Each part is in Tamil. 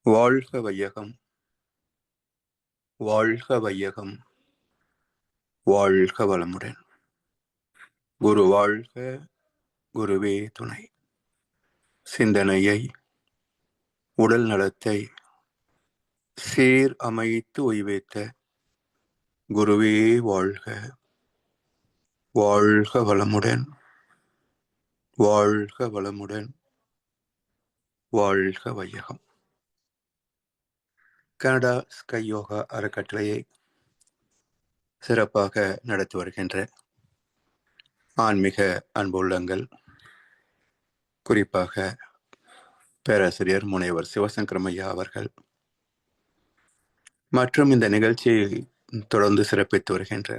வாழ்க வையகம், வாழ்க வையகம், வாழ்க வளமுடன். குரு வாழ்க, குருவே துணை. சிந்தனையை, உடல் நலத்தை சீர் அமைத்து உய்வித்த குருவே வாழ்க, வாழ்க வளமுடன், வாழ்க வளமுடன், வாழ்க வையகம். கனடா ஸ்கை யோகா அறக்கட்டளையை சிறப்பாக நடத்தி வருகின்ற ஆன்மீக அன்புள்ளங்கள், குறிப்பாக பேராசிரியர் முனைவர் சிவசங்கரமையா அவர்கள் மற்றும் இந்த நிகழ்ச்சியை தொடர்ந்து சிறப்பித்து வருகின்ற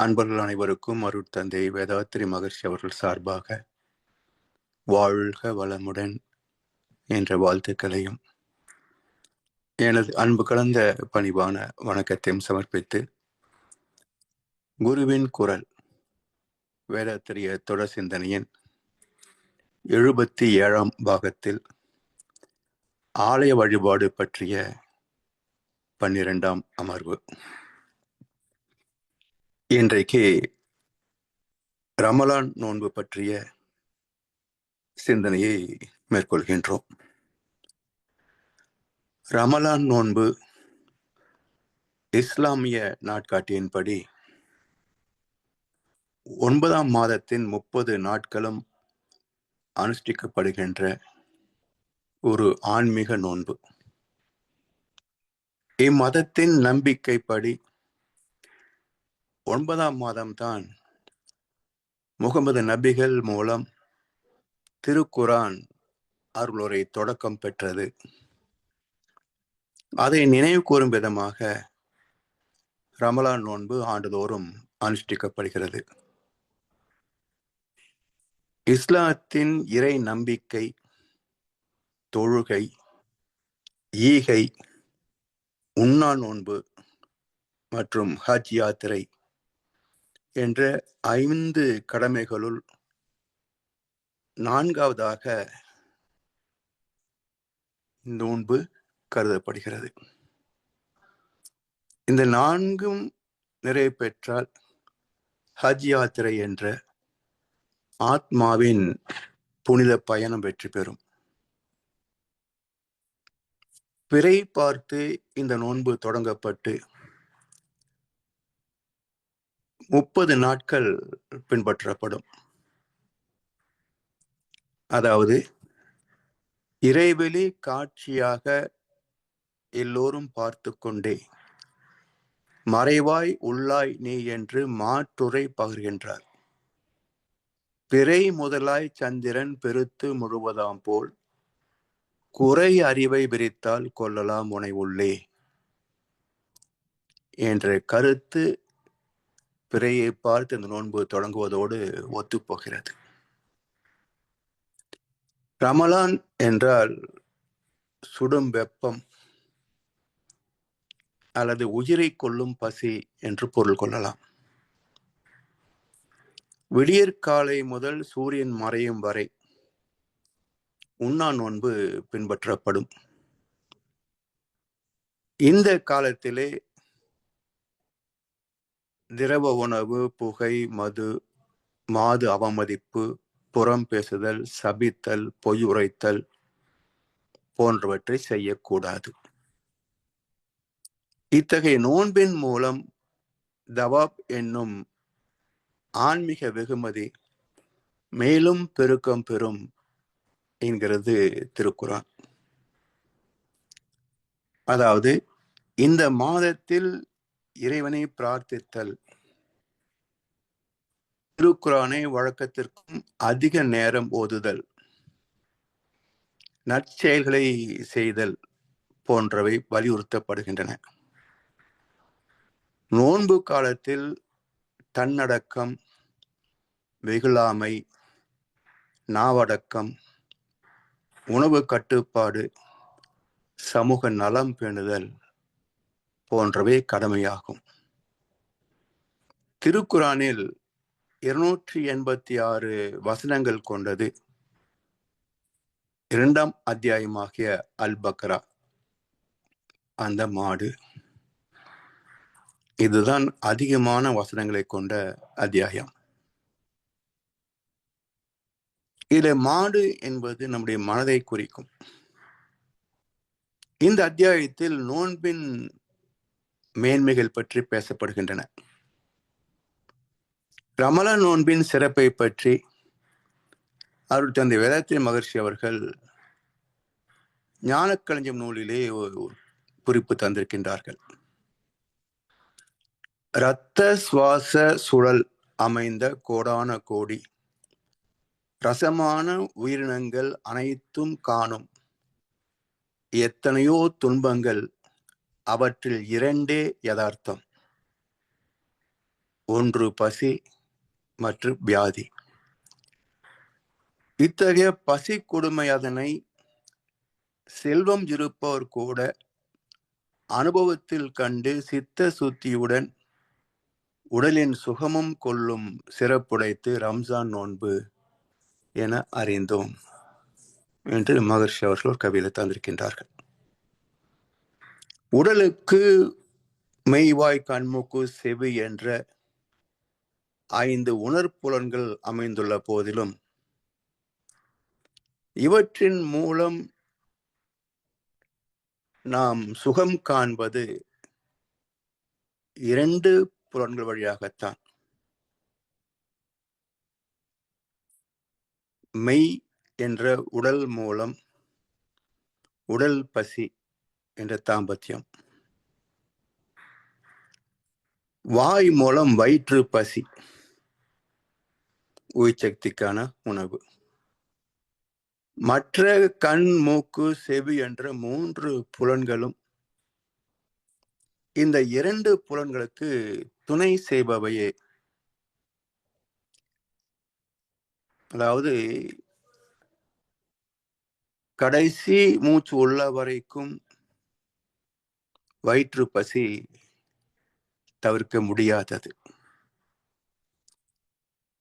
அன்பர்கள் அனைவருக்கும் அருட்தந்தை வேதாத்திரி மகர்ஷி அவர்கள் சார்பாக வாழ்க வளமுடன் என்ற வாழ்த்துக்களையும் எனது அன்பு கலந்த பணிவான வணக்கத்தையும் சமர்ப்பித்து, குருவின் குரல் வேதாத்திரிய தொடர் சிந்தனையின் 77ஆம் பாகத்தில் ஆலய வழிபாடு பற்றிய 12ஆம் அமர்வு. இன்றைக்கு ரமலான் நோன்பு பற்றிய சிந்தனையை மேற்கொள்கின்றோம். ரமலான் நோன்பு இஸ்லாமிய நாட்காட்டியின்படி 9ஆம் மாதத்தின் 30 நாட்களும் அனுஷ்டிக்கப்படுகின்ற ஒரு ஆன்மீக நோன்பு. இம்மதத்தின் நம்பிக்கைப்படி 9ஆம் மாதம்தான் முகமது நபிகள் மூலம் திருக்குரான் அருளுரை தொடக்கம் பெற்றது. அதை நினைவு கூறும் விதமாக ரமலான் நோன்பு ஆண்டுதோறும் அனுஷ்டிக்கப்படுகிறது. இஸ்லாத்தின் இறை நம்பிக்கை, தொழுகை, ஈகை, உண்ணா நோன்பு மற்றும் ஹஜ் யாத்திரை என்ற 5 கடமைகளுள் 4வதாக நோன்பு கருதப்படுகிறது. இந்த 4ம் நிறைவு பெற்றால் ஹஜ் யாத்திரை என்ற ஆத்மாவின் புனித பயணம் வெற்றி பெறும். பிறை பார்த்து இந்த நோன்பு தொடங்கப்பட்டு 30 நாட்கள் பின்பற்றப்படும். அதாவது இறைவெளி காட்சியாக எல்லோரும் பார்த்து கொண்டே மறைவாய் உள்ளாய் நீ என்று மாற்றுரை பகர்கின்றார். பிறை முதலாய் சந்திரன் பெருத்து முழுவதாம் போல் குறை அறிவை விரித்தால் கொள்ளலாம் உனை உள்ளே என்ற கருத்து பிறையை பார்த்து இந்த நோன்பு தொடங்குவதோடு ஒத்துப்போகிறது. ரமலான் என்றால் சுடும் வெப்பம் அல்லது உயிரை கொள்ளும் பசி என்று பொருள் கொள்ளலாம். விடியற்காலை முதல் சூரியன் மறையும் வரை உண்ணா நோன்பு பின்பற்றப்படும். இந்த காலத்திலே திரவ உணவு, புகை, மது, மாது அவமதிப்பு, புறம் பேசுதல், சபித்தல், பொய் உரைத்தல் போன்றவற்றை செய்யக்கூடாது. இத்தகைய நோன்பின் மூலம் தவாப் என்னும் ஆன்மீக வெகுமதி மேலும் பெருக்கம் பெறும் என்கிறது திருக்குரான். அதாவது இந்த மாதத்தில் இறைவனை பிரார்த்தித்தல், திருக்குரானை வழக்கத்திற்கும் அதிக நேரம் ஓதுதல், நற்செயல்களை செய்தல் போன்றவை வலியுறுத்தப்படுகின்றன. நோன்பு காலத்தில் தன்னடக்கம், வெகுளாமை, நாவடக்கம், உணவு கட்டுப்பாடு, சமூக நலம் பேணுதல் போன்றவை கடமையாகும். திருக்குரானில் 286 வசனங்கள் கொண்டது 2ஆம் அத்தியாயமாகிய அல் பக்ரா, அந்த மாடு. இதுதான் அதிகமான வசனங்களை கொண்ட அத்தியாயம். இதுல மாடு என்பது நம்முடைய மனதை குறிக்கும். இந்த அத்தியாயத்தில் நோன்பின் மேன்மைகள் பற்றி பேசப்படுகின்றன. ரமலான் நோன்பின் சிறப்பை பற்றி அருள் தந்தை வேதாத்திரி மகர்ஷி அவர்கள் ஞானக்களஞ்சியம் நூலிலே ஒரு குறிப்பு தந்திருக்கின்றார்கள். இரத்த சுவாச சுழல் அமைந்த கோடான கோடி ரசமான உயிரினங்கள் அனைத்தும் காணும் எத்தனையோ துன்பங்கள், அவற்றில் 2 யதார்த்தம். ஒன்று பசி மற்றும் வியாதி. இத்தகைய பசி கொடுமை அதனை செல்வம் இருப்பவர் கூட அனுபவத்தில் கண்டு சித்த சுத்தியுடன் உடலின் சுகமும் கொள்ளும் சிறப்புடைத்து ரம்ஜான் நோன்பு என அறிந்தோம் என்று மகர்ஷி அவர்கள் கவிதை தந்திருக்கின்றார்கள். உடலுக்கு மெய்வாய் கண்மூக்கு செவி என்ற 5 உணர்ப்புலன்கள் அமைந்துள்ள போதிலும் இவற்றின் மூலம் நாம் சுகம் காண்பது 2 புலன்கள் வழியாகத்தான். மெய் என்ற உடல் மூலம் உடல் பசி என்ற தாம்பத்தியம், வாய் மூலம் வயிற்று பசி, உயிர் சக்திக்கான உணவு. மற்ற கண் மூக்கு செவி என்ற 3 புலன்களும் இந்த 2 புலன்களுக்கு துணை செய்பவையே. அதாவது கடைசி மூச்சு உள்ள வரைக்கும் வயிற்று பசி தவிர்க்க முடியாதது.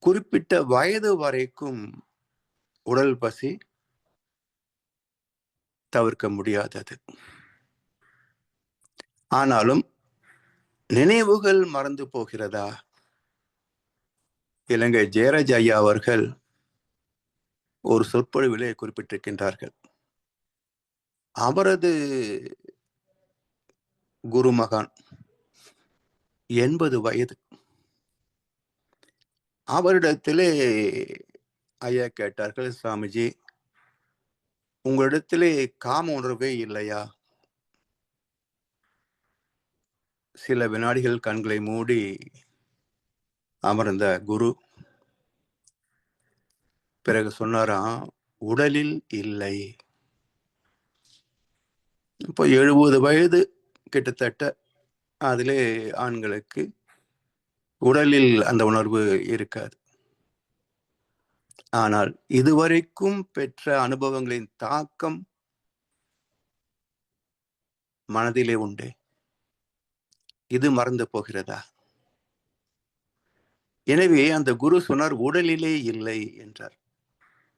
குறிப்பிட்ட வயது வரைக்கும் உடல் பசி தவிர்க்க முடியாதது. ஆனாலும் நினைவுகள் மறந்து போகிறதா? இலங்கை ஜெயராஜ் ஐயா அவர்கள் ஒரு சொற்பொழிவிலே குறிப்பிட்டிருக்கின்றார்கள். அவரது குருமகான் 80 வயது. அவரிடத்திலே ஐயா கேட்டார்கள், சுவாமிஜி, உங்களிடத்திலே காம உணர்வே இல்லையா? சில வினாடிகள் கண்களை மூடி அமர்ந்த குரு பிறகு சொன்னாராம், உடலில் இல்லை. இப்போ 70 வயது கிட்டத்தட்ட. அதிலே ஆண்களுக்கு உடலில் அந்த உணர்வு இருக்காது. ஆனால் இதுவரைக்கும் பெற்ற அனுபவங்களின் தாக்கம் மனதிலே உண்டு. இது மறந்து போகிறதா? எனவே அந்த குரு சொன்னார், உடலிலே இல்லை என்றார்.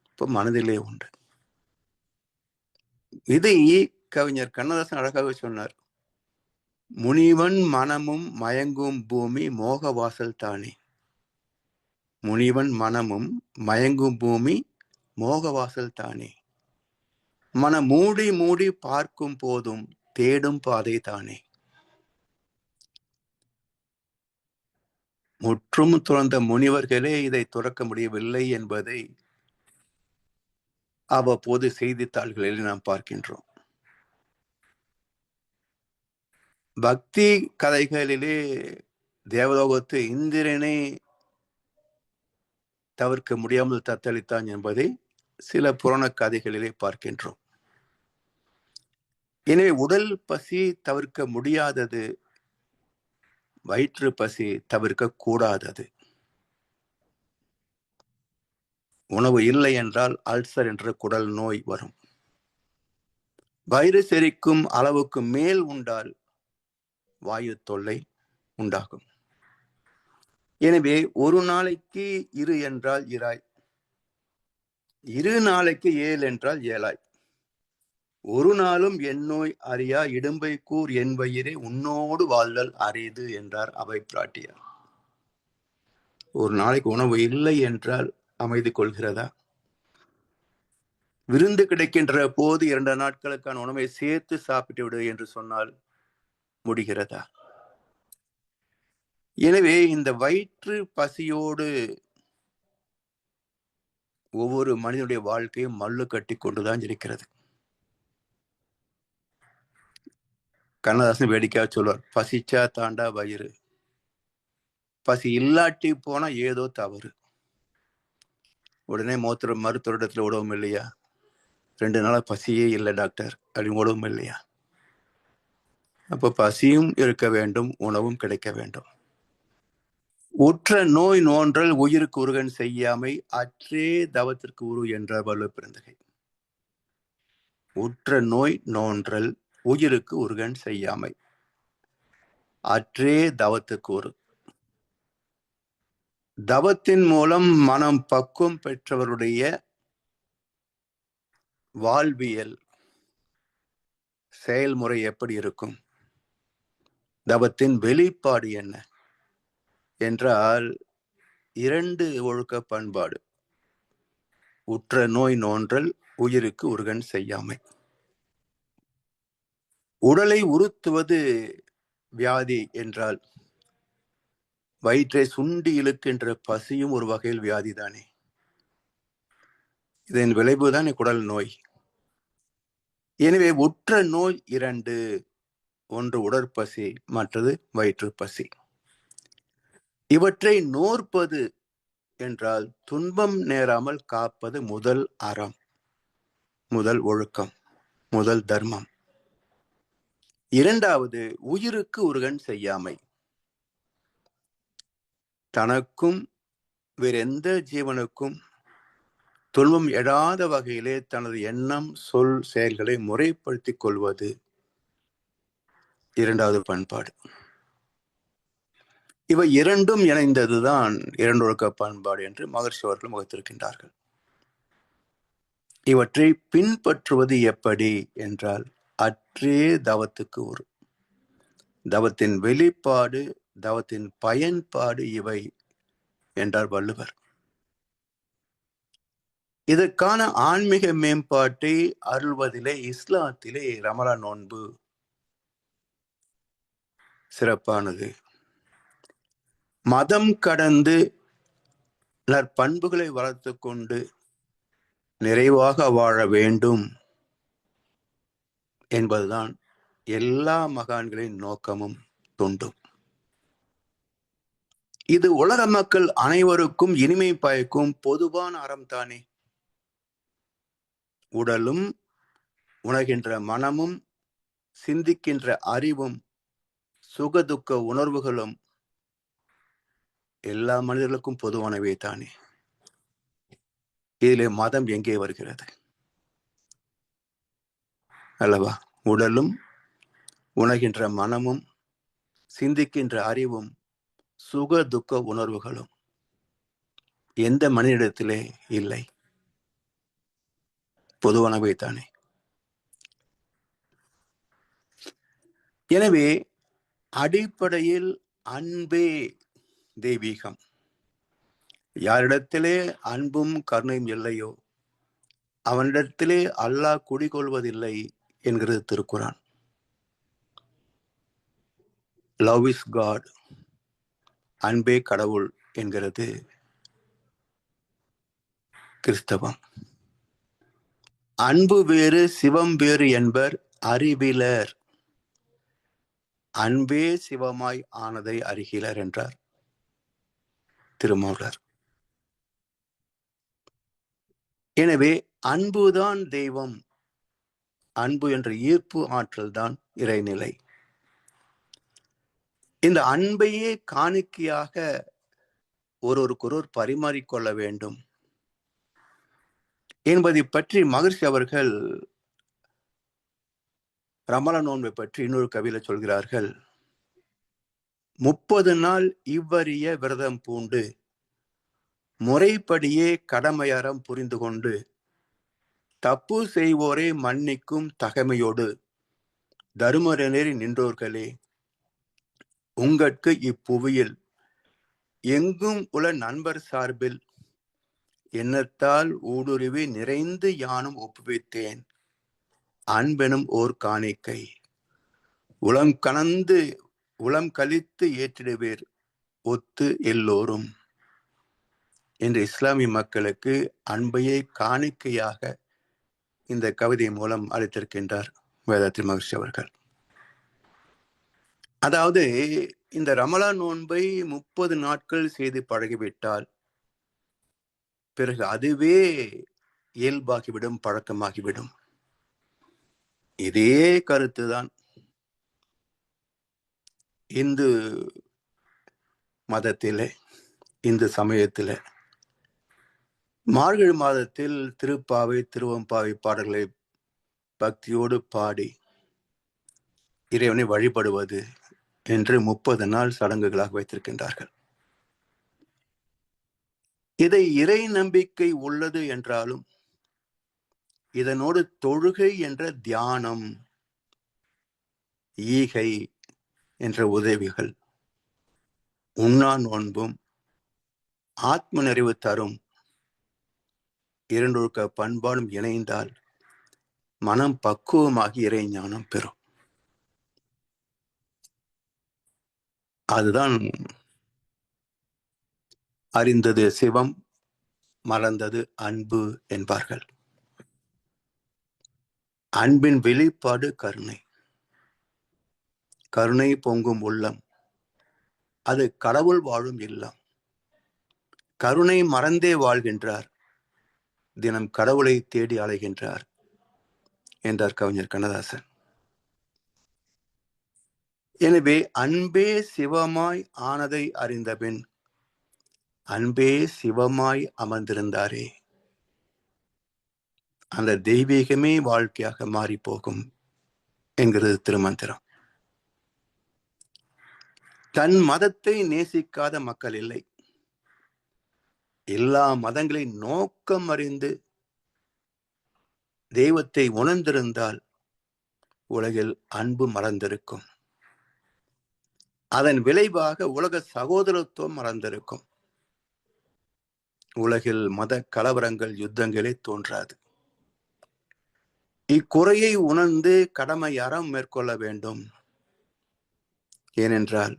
இப்போ மனதிலே உண்டு. இதை கவிஞர் கண்ணதாசன் அழகாக சொன்னார். முனிவன் மனமும் மயங்கும் பூமி மோக வாசல் தானே. முனிவன் மனமும் மயங்கும் பூமி மோக வாசல் தானே. மனம் மூடி மூடி பார்க்கும் போதும் தேடும் பாதை தானே. முற்றும் துறந்த முனிவர்களே இதை துறக்க முடியவில்லை என்பதை அவ்வப்போது செய்தித்தாள்களில் நாம் பார்க்கின்றோம். பக்தி கதைகளிலே தேவலோகத்து இந்திரனை தவிர்க்க முடியாமல் தத்தளித்தான் என்பதை சில புராண கதைகளிலே பார்க்கின்றோம். எனவே உடல் பசி தவிர்க்க முடியாதது, வயிற்று பசி தவிர்க்க கூடாதது. உணவு இல்லை என்றால் அல்சர் என்ற குடல் நோய் வரும். வயிறு செரிக்கும் அளவுக்கு மேல் உண்டால் வாயு தொல்லை உண்டாகும். எனவே ஒரு நாளைக்கு 2 என்றால் இராய், இரு நாளைக்கு 7 என்றால் 7ஆய். ஒரு நாளும் என் நோய் அறியா இடும்பை கூர் என் வயிறே உன்னோடு வாழ்தல் அரிது என்றார் அவை பிராட்டியார். ஒரு நாளைக்கு உணவு இல்லை என்றால் அமைதி கொள்கிறதா? விருந்து கிடைக்கின்ற போது 2 நாட்களுக்கான உணவை சேர்த்து சாப்பிட்டு விடு என்று சொன்னால் முடிகிறதா? எனவே இந்த வயிற்று பசியோடு ஒவ்வொரு மனிதனுடைய வாழ்க்கையும் மல்லு கட்டி கொண்டுதான் இருக்கிறது. கண்ணதாசன் வேடிக்கையா சொல்வார், பசிச்சா தாண்டா வயிறு, பசி இல்லாட்டி போனா ஏதோ தவறு. உடனே மருத்துவரிடத்துல உடவும் இல்லையா? 2 நாளா பசியே இல்லை டாக்டர் அப்படின்னு உடவும் இல்லையா? அப்ப பசியும் இருக்க வேண்டும், உணவும் கிடைக்க வேண்டும். உற்ற நோய் நோன்றல் உயிருக்கு உருகன் செய்யாமை அற்றே தவத்திற்கு உரு என்றார் வள்ளுவ பெருந்தகை. உற்ற நோய் நோன்றல் உயிருக்கு உருகன் செய்யாமை அற்றே தவத்துக்கு உரு. தவத்தின் மூலம் மனம் பக்குவம் பெற்றவருடைய வாழ்வியல் செயல்முறை எப்படி இருக்கும்? தவத்தின் வெளிப்பாடு என்ன என்றால் 2 ஒழுக்க பண்பாடு. உற்ற நோய் நோன்றல் உயிருக்கு உருகன் செய்யாமை. உடலை உறுத்துவது வியாதி என்றால் வயிற்றை சுண்டி இழுக்கின்ற பசியும் ஒரு வகையில் வியாதிதானே. இதன் விளைவுதான் குடல் நோய். எனவே உற்ற நோய் 2, ஒன்று உடற்பசி, மற்றது வயிற்று பசி. இவற்றை நோற்பது என்றால் துன்பம் நேராமல் காப்பது முதல் அறம், முதல் ஒழுக்கம், முதல் தர்மம். 2வது உயிருக்கு உருகன் செய்யாமை. தனக்கும் வேற எந்த ஜீவனுக்கும் துன்பம் எழாத வகையிலே தனது எண்ணம், சொல், செயல்களை முறைப்படுத்திக் கொள்வது 2வது பண்பாடு. இவை 2ம் இணைந்ததுதான் 2 ஒழுக்க பண்பாடு என்று மகர்ஷி அவர்கள் வகுத்திருக்கின்றார்கள். இவற்றை பின்பற்றுவது எப்படி என்றால் அற்றே தவத்துக்கு உரு. தவத்தின் வெளிப்பாடு, தவத்தின் பயன்பாடு இவை என்றார் வள்ளுவர். இதற்கான ஆன்மீக மேம்பாட்டை அருள்வதிலே இஸ்லாத்திலே ரமலான் நோன்பு சிறப்பானது. மதம் கடந்து நற்பண்புகளை வளர்த்து கொண்டு நிறைவாக வாழ வேண்டும் என்பதுதான் எல்லா மகான்களின் நோக்கமும் தொண்டும். இது உலக மக்கள் அனைவருக்கும் இனிமை பயக்கும் பொதுவான அறம் தானே. உடலும் உணர்கின்ற மனமும் சிந்திக்கின்ற அறிவும் சுகதுக்க உணர்வுகளும் எல்லா மனிதர்களுக்கும் பொதுவானவை தானே. இதிலே மதம் எங்கே வருகிறது அல்லவா? உடலும் உணர்கின்ற மனமும் சிந்திக்கின்ற அறிவும் சுக துக்க உணர்வுகளும் எந்த மனிதனிடத்திலே இல்லை? பொதுவானவை தானே. எனவே அடிப்படையில் அன்பே தெய்வீகம். யாரிடத்திலே அன்பும் கருணையும் இல்லையோ அவனிடத்திலே அல்லாஹ் குடிகொள்வதில்லை என்கிறது திருக்குரான். லவ் இஸ் காட், அன்பே கடவுள் என்கிறது கிறிஸ்தவம். அன்பு வேறு சிவம் வேறு என்பர் அறிவிலர், அன்பே சிவமாய் ஆனதை அறிகிலர் என்றார் திருமூலர். எனவே அன்புதான் தெய்வம், அன்பு என்ற ஈர்ப்பு ஆற்றல் தான் இறைநிலை. இந்த அன்பையே காணிக்கையாக ஒருவருக்கொருவர் பரிமாறிக்கொள்ள வேண்டும் என்பதை பற்றி மகர்ஷி அவர்கள் ரமலான் நோன்பை பற்றி இன்னொரு கவியில சொல்கிறார்கள். 30 நாள் இவ்வறிய விரதம் பூண்டு முறைப்படியே கடமையறம் புரிந்து கொண்டு தப்பு செய்வோரை மன்னிக்கும் தகைமையோடு தருமநெறி நின்றோர்களே, உங்கட்கு இப்புவியில் எங்கும் உள்ள நண்பர் சார்பில் எண்ணத்தால் ஊடுருவி நிறைந்து யானும் ஒப்புவித்தேன் அன்பெனும் ஓர் காணிக்கை. உளம் கழித்து ஏற்றிடுவீர் ஒத்து எல்லோரும் என்று இஸ்லாமிய மக்களுக்கு அன்பையை காணிக்கையாக இந்த கவிதை மூலம் அளித்திருக்கின்றார் வேதாத்ரி மகர்ஷி அவர்கள். அதாவது இந்த ரமலான் நோன்பை 30 நாட்கள் செய்து பழகிவிட்டால் பிறகு அதுவே இயல்பாகிவிடும், பழக்கமாகிவிடும். இதே கருத்துதான் இந்து மதத்திலே, இந்து சமயத்திலே மார்கழி மாதத்தில் திருப்பாவை, திருவம்பாவை பாடல்களை பக்தியோடு பாடி இறைவனை வழிபடுவது என்று 30 நாள் சடங்குகளாக வைத்திருக்கின்றார்கள். இதை இறை நம்பிக்கை உள்ளது என்றாலும் இதனோடு தொழுகை என்ற தியானம், ஈகை என்ற உதவிகள், உண்ணா நோன்பும் ஆத்ம நிறைவு தரும் இரண்டொழுக்க பண்பாடும் இணைந்தால் மனம் பக்குவமாகி இறை ஞானம் பெறும். அதுதான் அறிந்தது சிவம், மறந்தது அன்பு என்பார்கள். அன்பின் வெளிப்பாடு கருணை. கருணை பொங்கும் உள்ளம் அது கடவுள் வாழும் இல்லம். கருணை மறந்தே வாழ்கின்றார், தினம் கடவுளை தேடி அலைகின்றார் என்றார் கவிஞர் கண்ணதாசன். எனவே அன்பே சிவமாய் ஆனதை அறிந்தபின் அன்பே சிவமாய் அமர்ந்திருந்தாரே, அந்த தெய்வீகமே வாழ்க்கையாக மாறி போகும் என்கிறது திருமந்திரம். தன் மதத்தை நேசிக்காத மக்கள் இல்லை. எல்லா மதங்களின் நோக்கம் அறிந்து தெய்வத்தை உணர்ந்திருந்தால் உலகில் அன்பு மறந்திருக்கும். அதன் விளைவாக உலக சகோதரத்துவம் மறந்திருக்கும். உலகில் மத கலவரங்கள், யுத்தங்களே தோன்றாது. இக்குறையை உணர்ந்து கடமை அறம் மேற்கொள்ள வேண்டும். ஏனென்றால்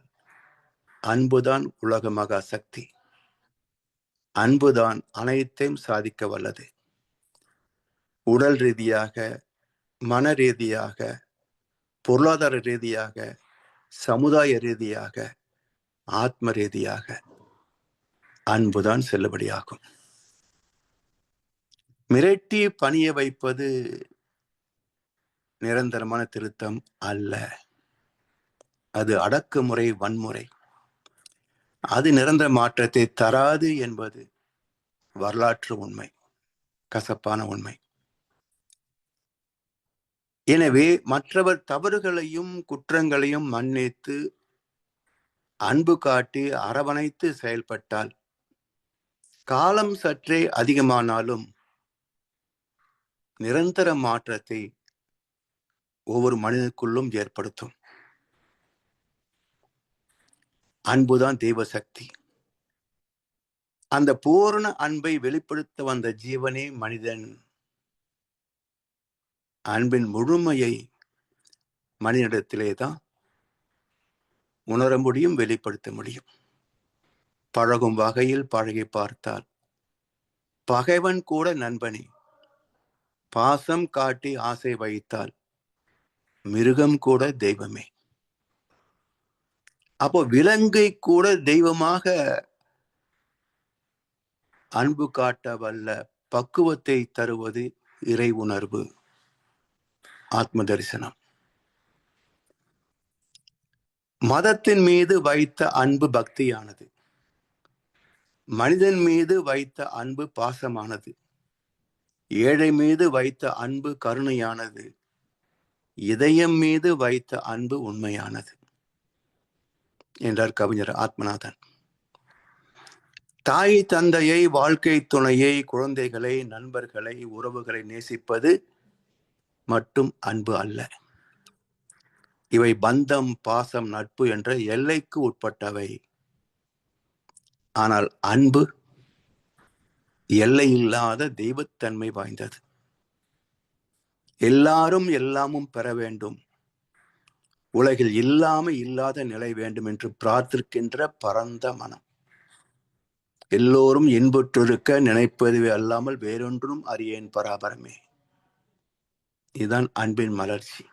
அன்புதான் உலக மகா சக்தி. அன்புதான் அனைத்தையும் சாதிக்க வல்லது. உடல் ரீதியாக, மன ரீதியாக, பொருளாதார ரீதியாக, சமுதாய ரீதியாக, ஆத்ம ரீதியாக அன்புதான் செல்லுபடியாகும். மிரட்டி பணிய வைப்பது நிரந்தரமான திருத்தம் அல்ல. அது அடக்குமுறை, வன்முறை. அது நிரந்தர மாற்றத்தை தராது என்பது வரலாற்று உண்மை, கசப்பான உண்மை. எனவே மற்றவர் தவறுகளையும் குற்றங்களையும் மன்னித்து அன்பு காட்டி அரவணைத்து செயல்பட்டால் காலம் சற்றே அதிகமானாலும் நிரந்தர மாற்றத்தை ஒவ்வொரு மனிதனுக்குள்ளும் ஏற்படுத்தும். அன்புதான் தெய்வ சக்தி. அந்த பூரண அன்பை வெளிப்படுத்த வந்த ஜீவனே மனிதன். அன்பின் முழுமையை மனிதனிடத்திலே தான் உணர முடியும், வெளிப்படுத்த முடியும். பழகும் வகையில் பழகி பார்த்தால் பகைவன் கூட நண்பனே. பாசம் காட்டி ஆசை வைத்தால் மிருகம் கூட தெய்வமே. அப்போ விலங்கை கூட தெய்வமாக அன்பு காட்ட வல்ல பக்குவத்தை தருவது இறை உணர்வு, ஆத்ம தரிசனம். மதத்தின் மீது வைத்த அன்பு பக்தியானது. மனிதன் மீது வைத்த அன்பு பாசமானது. ஏழை மீது வைத்த அன்பு கருணையானது. இதயம் மீது வைத்த அன்பு உண்மையானது என்றார் கவிஞர் ஆத்மநாதன். தாய் தந்தையை, வாழ்க்கை துணையை, குழந்தைகளை, நண்பர்களை, உறவுகளை நேசிப்பது மட்டும் அன்பு அல்ல. இவை பந்தம், பாசம், நட்பு என்ற எல்லைக்கு உட்பட்டவை. ஆனால் அன்பு எல்லையில்லாத தெய்வத்தன்மை வாய்ந்தது. எல்லாரும் எல்லாமும் பெற வேண்டும், உலகில் இல்லாத நிலை வேண்டும் என்று பிரார்த்திக்கின்ற பரந்த மனம். எல்லோரும் இன்புற்றிருக்க நினைப்பதுவே அல்லாமல் வேறொன்றும் அறியேன் பராபரமே. இதுதான் அன்பின் மலர்ச்சி.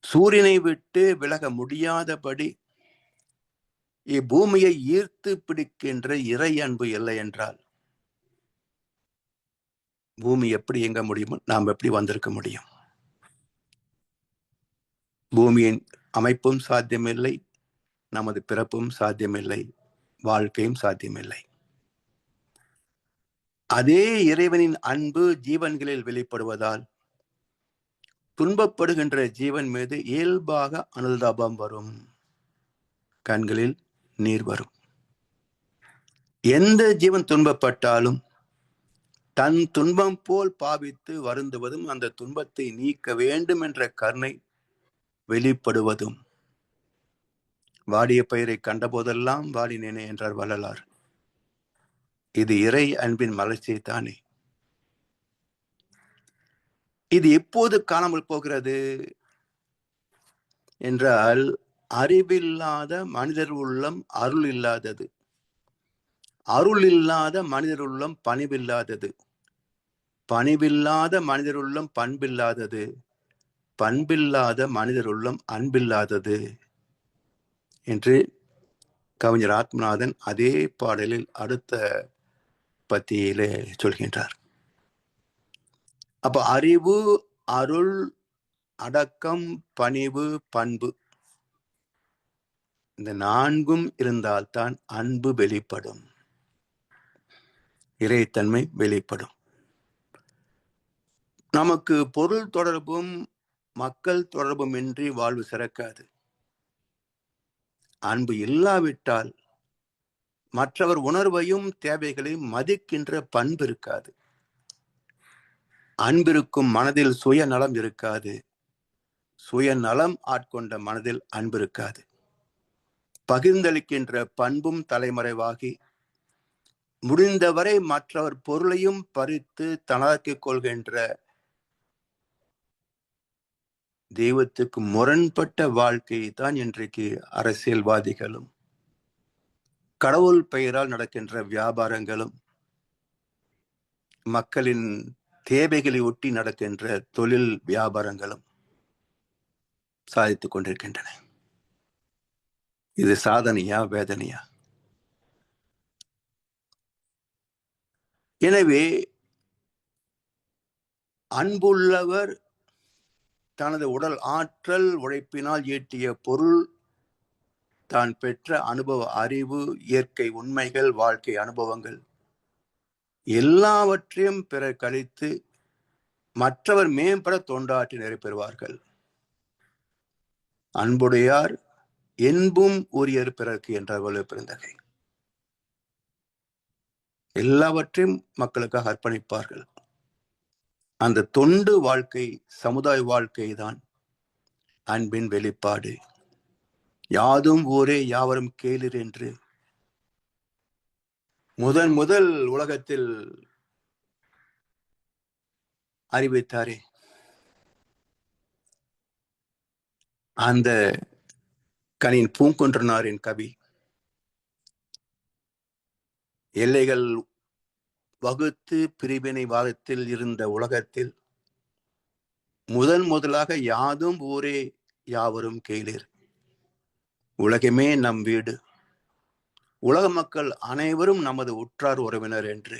சூரியனை விட்டு விலக முடியாதபடி இப்பூமியை ஈர்த்து பிடிக்கின்ற இறை அன்பு இல்லை என்றால் பூமி எப்படி இயங்க முடியுமோ நாம் எப்படி வந்திருக்க முடியும்? பூமியின் அமைப்பும் சாத்தியமில்லை, நமது பிறப்பும் சாத்தியமில்லை, வாழ்க்கையும் சாத்தியமில்லை. அதே இறைவனின் அன்பு ஜீவன்களில் வெளிப்படுவதால் துன்பப்படுகின்ற ஜீவன் மீது இயல்பாக அனுதாபம் வரும், கண்களில் நீர் வரும். எந்த ஜீவன் துன்பப்பட்டாலும் தன் துன்பம் போல் பாவித்து வருந்துவதும், அந்த துன்பத்தை நீக்க வேண்டும் என்ற கருணை வெளிப்படுவதும். வாடிய பயிரை கண்டபோதெல்லாம் வாடினேனே என்றார் வள்ளலார். இது இறை அன்பின் மலர்ச்சியை தானே. இது எப்போது காணாமல் போகிறது என்றால், அறிவில்லாத மனிதர் உள்ளம் அருள் இல்லாதது, அருள் இல்லாத மனிதர் உள்ளம் பணிவில்லாதது, பணிவில்லாத மனிதர் உள்ளம் பண்பில்லாதது, பண்பில்லாத மனிதர் உள்ளம் அன்பில்லாதது என்று கவிஞர் ஆத்மநாதன் அதே பாடலில் அடுத்த பத்தியிலே சொல்கின்றார். அப்ப அறிவு, அருள், அடக்கம், பணிவு, பண்பு, இந்த நான்கும் இருந்தால்தான் அன்பு வெளிப்படும், இறைத்தன்மை வெளிப்படும். நமக்கு பொருள் தொடர்பும் மக்கள் தொடர்பும் இன்றி வாழ்வு சிறக்காது. அன்பு இல்லாவிட்டால் மற்றவர் உணர்வையும் தேவைகளையும் மதிக்கின்ற பண்பு இருக்காது. அன்பிருக்கும் மனதில் சுயநலம் இருக்காது, சுயநலம் ஆட்கொண்ட மனதில் அன்பு இருக்காது. பகிர்ந்தளிக்கின்ற பண்பும் தலைமறைவாகி முடிந்தவரை மற்றவர் பொருளையும் பறித்து தனதாக்கிக் கொள்கின்ற தெய்வத்துக்கு முரண்பட்ட வாழ்க்கையை தான் இன்றைக்கு அரசியல்வாதிகளும் கடவுள் பெயரால் நடக்கின்ற வியாபாரங்களும் மக்களின் தேவைகளை ஒட்டி நடக்கின்ற தொழில் வியாபாரங்களும் சாதித்துக் கொண்டிருக்கின்றன. இது சாதனையா வேதனையா? எனவே அன்புள்ளவர் தனது உடல் ஆற்றல் உழைப்பினால் ஈட்டிய பொருள், தான் பெற்ற அனுபவ அறிவு, இயற்கை உண்மைகள், வாழ்க்கை அனுபவங்கள் எல்லாவற்றையும் பிறர் கழித்து மற்றவர் மேம்பட தொண்டாற்றி நிறைபெறுவார்கள். அன்புடையார் என்பும் உரியர் பிறர்க்கு என்றார் வள்ளுவர் பெருந்தகை. எல்லாவற்றையும் மக்களுக்காக அர்ப்பணிப்பார்கள். அந்த தொண்டு வாழ்க்கை, சமுதாய வாழ்க்கை தான் அன்பின் வெளிப்பாடு. யாதும் ஊரே யாவரும் கேளிர் என்று முதல் உலகத்தில் அறிவித்தாரே, அந்த கனின் பூங்குன்றனாரின் கவி எல்லைகள் வகுத்து பிரிவினை வாதத்தில் இருந்த உலகத்தில் முதலாக யாதும் ஊரே யாவரும் கேளிர், உலகமே நம் வீடு, உலக மக்கள் அனைவரும் நமது உற்றார் உறவினர் என்று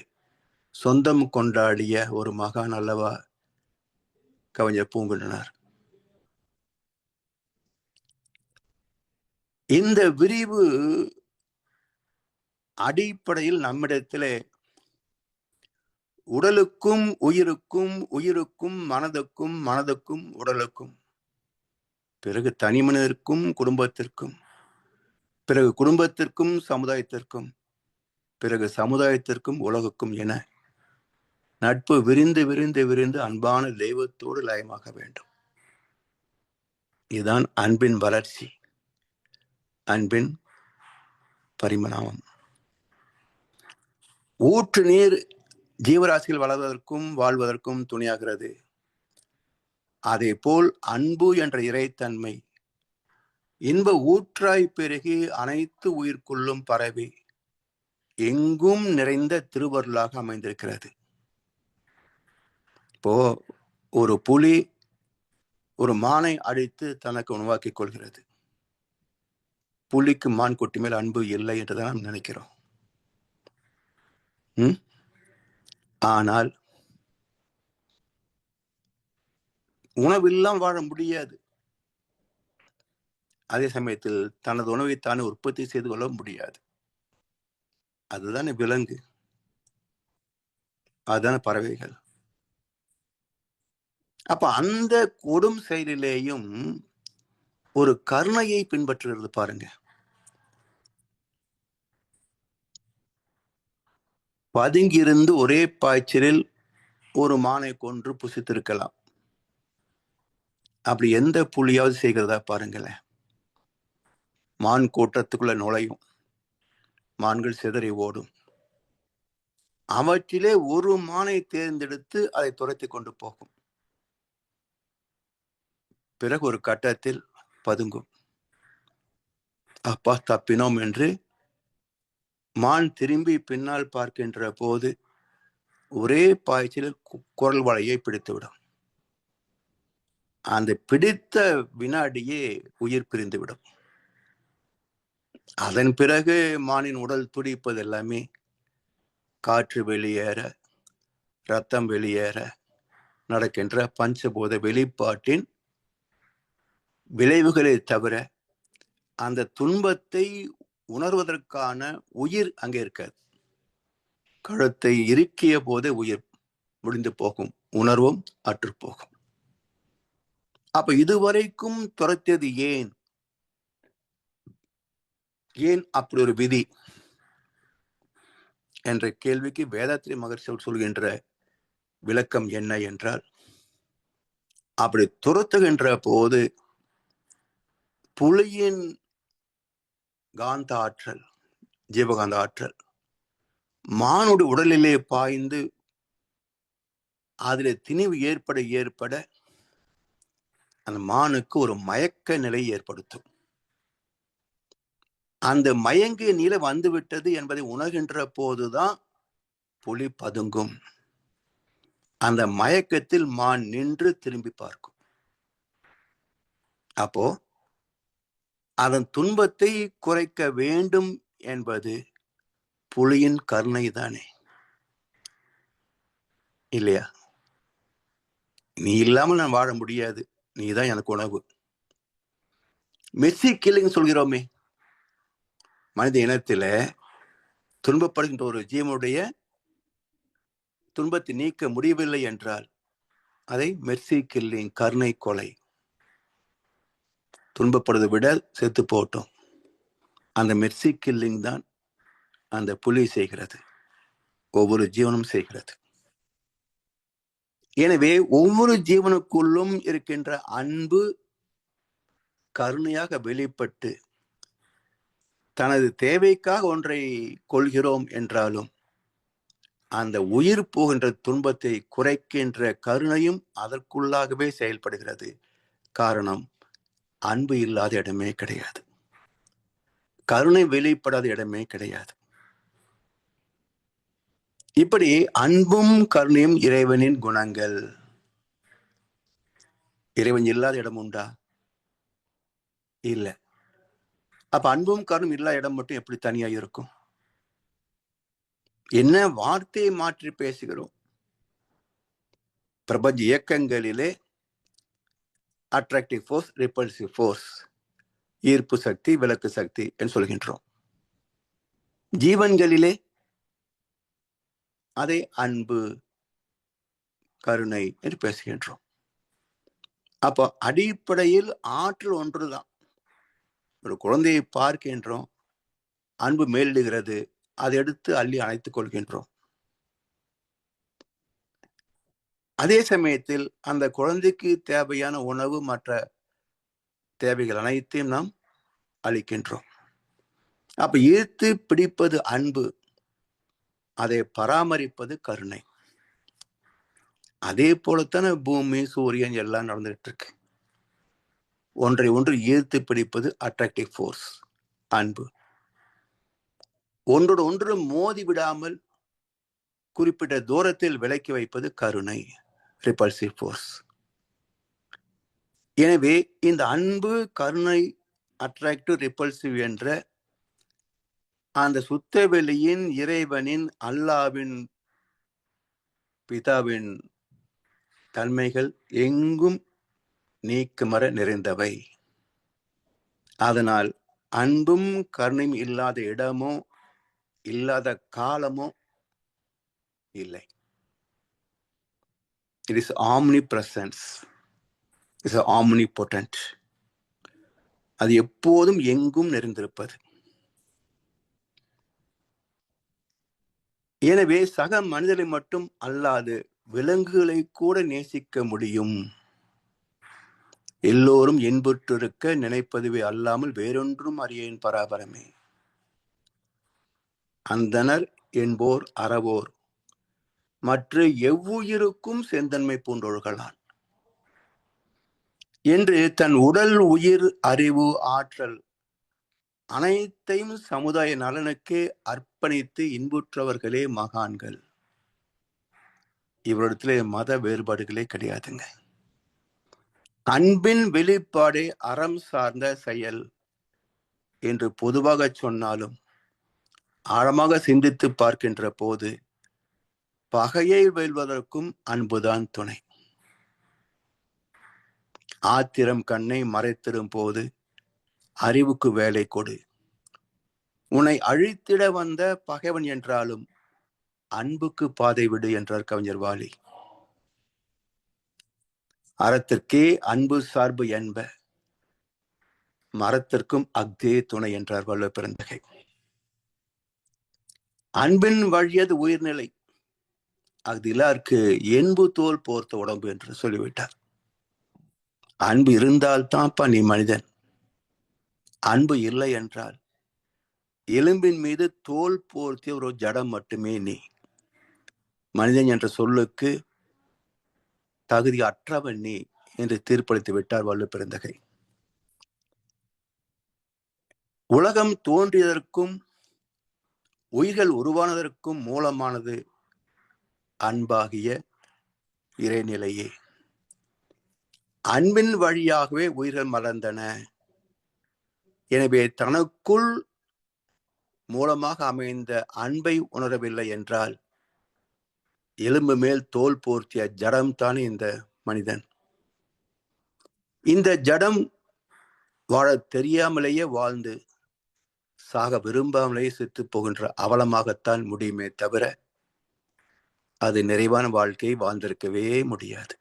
சொந்தம் கொண்டாடிய ஒரு மகான் அல்லவா கவிஞர் பூங்குன்றனார். இந்த விரிவு அடிப்படையில் நம்மிடத்திலே உடலுக்கும் உயிருக்கும், உயிருக்கும் மனதுக்கும், மனதுக்கும் உடலுக்கும், பிறகு தனி மனிதருக்கும் குடும்பத்திற்கும் பிறகு குடும்பத்திற்கும் சமுதாயத்திற்கும், பிறகு சமுதாயத்திற்கும் உலகுக்கும் என நட்பு விரிந்து விரிந்து விரிந்து அன்பான தெய்வத்தோடு லயமாக வேண்டும். இதுதான் அன்பின் வளர்ச்சி, அன்பின் பரிமாணம். ஊற்று நீர் ஜீவராசிகள் வளர்வதற்கும் வாழ்வதற்கும் துணையாகிறது. அதே போல் அன்பு என்ற இறைத்தன்மை இன்ப ஊற்றாய் பெருகி அனைத்து உயிர்க்குள்ளும் பரவி எங்கும் நிறைந்த திருவருளாக அமைந்திருக்கிறது. இப்போ ஒரு புலி ஒரு மானை அடித்து தனக்கு உணவாக்கிக் கொள்கிறது. புலிக்கு மான் குட்டி மேல் அன்பு இல்லை என்றுதான் நாம் நினைக்கிறோம். ஆனால் உணவில்லாம் வாழ முடியாது. அதே சமயத்தில் தனது உணவைத்தானே உற்பத்தி செய்து கொள்ள முடியாது. அதுதானே விலங்கு, அதுதானே பறவைகள். அப்ப அந்த கொடும் செயலிலேயும் ஒரு கருணையை பின்பற்றுகிறது பாருங்க. பதுங்கியிருந்து ஒரே பாய்ச்சலில் ஒரு மானை கொன்று புசித்திருக்கலாம். அப்படி எந்த புலியாவது செய்கிறதா பாருங்களேன். மான் கூட்டத்துக்குள்ள நுழையும், மான்கள் சிதறி ஓடும். அவற்றிலே ஒரு மானை தேர்ந்தெடுத்து அதை துரத்தி கொண்டு போகும். பிறகு ஒரு கட்டத்தில் பதுங்கும். அப்பா தப்பினோம் என்று மான் திரும்பி பின்னால் பார்க்கின்ற போது ஒரே பாய்ச்சலில் குரல் வளையை பிடித்துவிடும். அந்த பிடித்த வினாடியே உயிர் பிரிந்துவிடும். அதன் பிறகு மானின் உடல் துடிப்பது எல்லாமே காற்று வெளியேற, ரத்தம் வெளியேற நடக்கின்ற பஞ்சபூத வெளிப்பாட்டின் விளைவுகளை தவிர அந்த துன்பத்தை உணர்வதற்கான உயிர் அங்கே இருக்காது. கழுத்தை இறுக்கிய போதே உயிர் முடிந்து போகும், உணர்வும் அற்று போகும். அப்ப இதுவரைக்கும் துரத்தியது ஏன்? ஏன் அப்படி ஒரு விதி என்ற கேள்விக்கு வேதாத்ரி மகர்ஷி சொல்கின்ற விளக்கம் என்ன என்றால், அப்படி துரத்துகின்ற போது புலியின் காந்த ஆற்றல், ஜீவகாந்த ஆற்றல் மானுடைய உடலிலே பாய்ந்து அதிலே திணிவு ஏற்பட அந்த மானுக்கு ஒரு மயக்க நிலை ஏற்படுத்தும். அந்த மயங்கிய நிலை வந்துவிட்டது என்பதை உணர்கின்ற போதுதான் புலி பதுங்கும். அந்த மயக்கத்தில் மான் நின்று திரும்பி பார்க்கும். அப்போ அதன் துன்பத்தை குறைக்க வேண்டும் என்பது புலியின் கருணை தானே, இல்லையா? நீ இல்லாமல் நான் வாழ முடியாது, நீதான் எனக்கு உணவு. மெர்சி கில்லிங் சொல்கிறோமே, மனித இனத்தில துன்பப்படுகின்ற ஒரு ஜீவனுடைய துன்பத்தை நீக்க முடியவில்லை என்றால் அதை மெர்சி கில்லிங், கருணை கொலை. துன்பப்படுவதை விட செத்து போட்டோம். அந்த மெர்சி கில்லிங் தான் அந்த புலி செய்கிறது, ஒவ்வொரு ஜீவனும் செய்கிறது. எனவே ஒவ்வொரு ஜீவனுக்குள்ளும் இருக்கின்ற அன்பு கருணையாக வெளிப்பட்டு தனது தேவைக்காக ஒன்றை கொள்கிறோம் என்றாலும் அந்த உயிர் போகின்ற துன்பத்தை குறைக்கின்ற கருணையும் அதற்குள்ளாகவே செயல்படுகிறது. காரணம், அன்பு இல்லாத இடமே கிடையாது, கருணை வெளிப்படாத இடமே கிடையாது. இப்படி அன்பும் கருணையும் இறைவனின் குணங்கள். இறைவன் இல்லாத இடம் உண்டா? இல்லை. அப்ப அன்பும் கருணும் இல்லாத இடம் மட்டும் எப்படி தனியா இருக்கும்? என்ன வார்த்தையை மாற்றி பேசுகிறோம். பிரபஞ்ச இயக்கங்களிலே அட்ராக்டிவ் ஃபோர்ஸ், ரிப்பல்சிவ் ஃபோர்ஸ், ஈர்ப்பு சக்தி, விலக்கு சக்தி என்று சொல்கின்றோம். ஜீவன்களிலே அதை அன்பு, கருணை என்று பேசுகின்றோம். அப்போ அடிப்படையில் ஆற்றல் ஒன்றுதான். ஒரு குழந்தையை பார்க்கின்றோம், அன்பு மேலிடுகிறது, அதை எடுத்து அள்ளி அணைத்துக் கொள்கின்றோம். அதே சமயத்தில் அந்த குழந்தைக்கு தேவையான உணவு மற்ற தேவைகள் அனைத்தையும் நாம் அளிக்கின்றோம். அப்ப ஈர்த்து பிடிப்பது அன்பு, அதை பராமரிப்பது கருணை. அதே போலத்தான பூமி சூரியன் எல்லாம் நடந்துகிட்டு இருக்கு. ஒன்றை ஒன்று ஈர்த்து பிடிப்பது அட்ராக்டிவ் ஃபோர்ஸ், அன்பு. ஒன்றோடு ஒன்று மோதி விடாமல் குறிப்பிட்ட தூரத்தில் விலக்கி வைப்பது கருணை, ரிபல்சிவ் ஃபோர்ஸ். எனவே இந்த அன்பு, கருணை, அட்ராக்டிவ், ரிபல்சிவ் என்ற அந்த சுத்த வெளியின், இறைவனின், அல்லாவின், பிதாவின் தன்மைகள் எங்கும் நீக்கமர நிறைந்தவை. அதனால் அன்பும் கருணையும் இல்லாத இடமோ இல்லாத காலமோ இல்லை. It is omnipresence, is omnipotent. அது எப்போதும் எங்கும் நிறைந்திருப்பது. எனவே சக மனிதரை மட்டும் அல்லாது விலங்குகளை கூட நேசிக்க முடியும். எல்லோரும் இன்புற்றிருக்க நினைப்பதுவே அல்லாமல் வேறொன்றும் அறியேன் பராபரமே. அந்தனர் என்போர் அறவோர் மற்ற எவ்வுயிருக்கும் செந்தன்மை பூண்டொழுகலான் என்று தன் உடல், உயிர், அறிவு, ஆற்றல் அனைத்தையும் சமுதாய நலனுக்கே அர்ப்பணித்து இன்புற்றவர்களே மகான்கள். இவரிடத்திலே மத வேறுபாடுகளே கிடையாதுங்க. அன்பின் வெளிப்பாடே அறம் சார்ந்த செயல் என்று பொதுவாக சொன்னாலும் ஆழமாக சிந்தித்து பார்க்கின்ற போது பகையை வெல்வதற்கும் அன்புதான் துணை. ஆத்திரம் கண்ணை மறைத்திடும் போது அறிவுக்கு வேலை கொடு. உன்னை அழித்திட வந்த பகைவன் என்றாலும் அன்புக்கு பாதை விடு என்றார் கவிஞர் வாலி. அறத்திற்கே அன்பு சார்பு என்ப, மரத்திற்கும் அக்தே துணை என்றார் வள்ளுவ பெருந்தகை. அன்பின் வழியது உயிர்நிலை, அது இல்லாருக்கு என்பு தோல் போர்த்த உடம்பு என்று சொல்லிவிட்டார். அன்பு இருந்தால்தான்ப்பா நீ மனிதன். அன்பு இல்லை என்றால் எலும்பின் மீது தோல் போர்த்திய ஒரு ஜடம் மட்டுமே நீ. மனிதன் என்ற சொல்லுக்கு தகுதி அற்றவன் நீ என்று தீர்ப்பளித்து விட்டார் வள்ளுவ பெருந்தகை. உலகம் தோன்றியதற்கும் உயிர்கள் உருவானதற்கும் மூலமானது அன்பாகிய இறைநிலையே. அன்பின் வழியாகவே உயிர்கள் மலர்ந்தன. எனவே தனக்குள் மூலமாக அமைந்த அன்பை உணரவில்லை என்றால் எலும்பு மேல் தோல் போர்த்திய ஜடம் தான் இந்த மனிதன். இந்த ஜடம் வாழ தெரியாமலேயே வாழ்ந்து சாக விரும்பாமலேயே செத்து போகின்ற அவலமாகத்தான் முடியுமே தவிர அது நிறைவான வாழ்க்கை வாழ்ந்திருக்கவே முடியாது.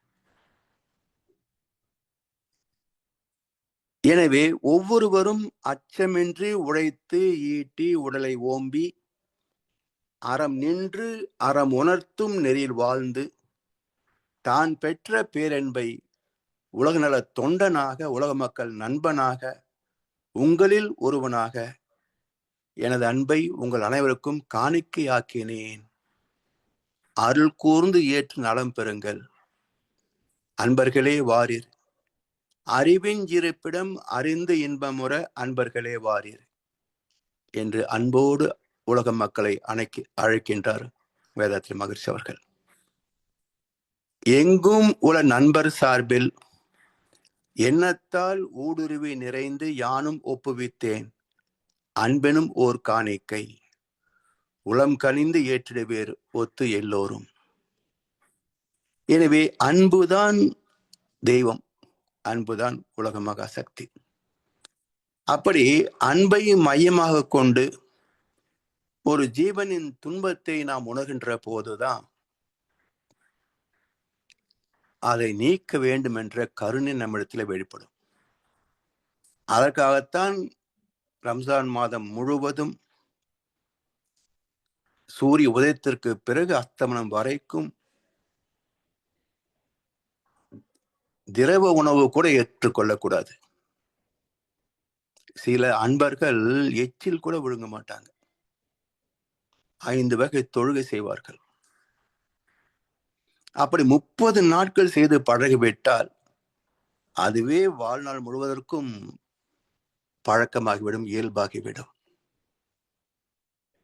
எனவே ஒவ்வொருவரும் அச்சமின்றி உழைத்து ஈட்டி உடலை ஓம்பி அறம் நின்று அறம் உணர்த்தும் நெறியில் வாழ்ந்து தான் பெற்ற பேரன்பை உலக நல தொண்டனாக, உலக மக்கள் நண்பனாக, உங்களில் ஒருவனாக எனது அன்பை உங்கள் அனைவருக்கும் காணிக்கையாக்கினேன். அருள் கூர்ந்து ஏற்று நலம் பெறுங்கள். அன்பர்களே வாரீர், அறிவின் இருப்பிடம் அறிந்து இன்பமுற அன்பர்களே வாரீர் என்று அன்போடு உலக மக்களை அழைக்கின்றார் வேதாத்ரி மகரிஷி அவர்கள். எங்கும் உள்ள நண்பர் சார்பில் எண்ணத்தால் ஊடுருவி நிறைந்து யானும் ஒப்புவித்தேன் அன்பெனும் ஓர் காணிக்கை உளம் கனிந்து ஏற்றிடுவேர் ஒத்து எல்லோரும். எனவே அன்புதான் தெய்வம், அன்புதான் உலக மகா சக்தி. அப்படி அன்பை மையமாக கொண்டு ஒரு ஜீவனின் துன்பத்தை நாம் உணர்கின்ற போதுதான் அதை நீக்க வேண்டும் என்ற கருணை நம்மிடத்தில் வெளிப்படும். அதற்காகத்தான் ரம்ஜான் மாதம் முழுவதும் சூரிய உதயத்திற்கு பிறகு அஸ்தமனம் வரைக்கும் திரவ உணவு கூட ஏற்றுக்கொள்ளக்கூடாது. சில அன்பர்கள் எச்சில் கூட விழுங்க மாட்டாங்க. 5 வகை தொழுகை செய்வார்கள். அப்படி 30 நாட்கள் செய்து பழகிவிட்டால் அதுவே வாழ்நாள் முழுவதற்கும் பழக்கமாகிவிடும், இயல்பாகிவிடும்.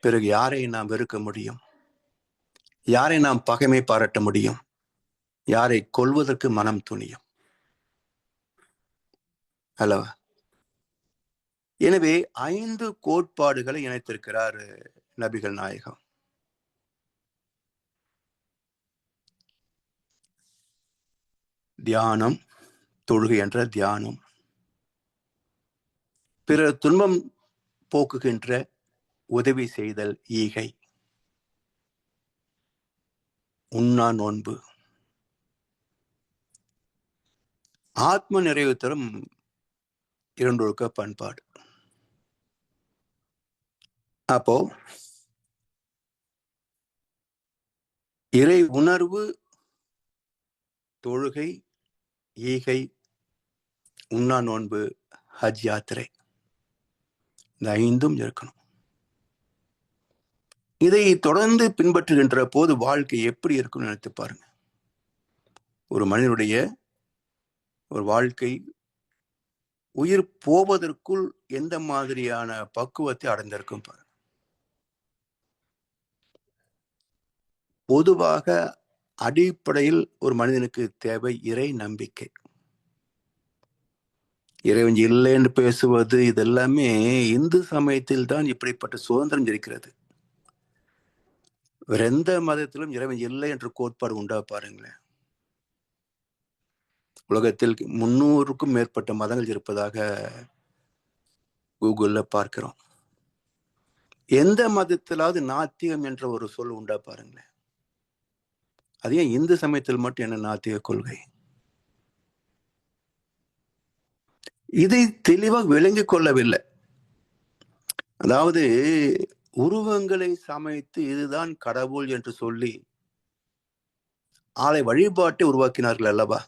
பிறகு யாரை நாம் வெறுக்க முடியும்? யாரை நாம் பகைமை பாராட்ட முடியும்? யாரை கொல்வதற்கு மனம் துணியும் அல்லவா? எனவே 5 கோட்பாடுகளை இணைத்திருக்கிறார் நபிகள் நாயகம். தியானம், தொழுகை என்ற தியானம், பிறர் துன்பம் போக்குகின்ற உதவி செய்தல் ஈகை, உண்ணா நோன்பு, ஆத்ம நிறைவு தரும் இரண்டொழுக்க பண்பாடு. அப்போ இறை உணர்வு, தொழுகை, ஈகை, உண்ணா நோன்பு, ஹஜ் யாத்திரை, இந்த 5ம் இருக்கணும். இதை தொடர்ந்து பின்பற்றுகின்ற போது வாழ்க்கை எப்படி இருக்கும்னு நினைத்து பாருங்க. ஒரு மனிதனுடைய ஒரு வாழ்க்கை உயிர் போவதற்குள் எந்த மாதிரியான பக்குவத்தை அடைந்திருக்கும் பாருங்க. பொதுவாக அடிப்படையில் ஒரு மனிதனுக்கு தேவை இறை நம்பிக்கை. இறைவன் இல்லை என்று பேசுவது இதெல்லாமே இந்து சமயத்தில் தான் இப்படிப்பட்ட சுதந்திரம் இருக்கிறது. வேற எந்த மதத்திலும் இறைவன் இல்லை என்ற கோட்பாடு உண்டா பாருங்களேன். உலகத்தில் 300க்கும் மேற்பட்ட மதங்கள் இருப்பதாக கூகுள்ல பார்க்கிறோம். எந்த மதத்திலாவது நாத்திகம் என்ற ஒரு சொல் உண்டா பாருங்களேன். அது ஏன் இந்து சமயத்தில் மட்டும் என்ன நாத்திக கொள்கை? இதை தெளிவாக விளங்கிக் கொள்ளவில்லை. அதாவது உருவங்களை சமைத்து இதுதான் கடவுள் என்று சொல்லி ஆலை வழிபாட்டை உருவாக்கினார்கள் அல்லவா?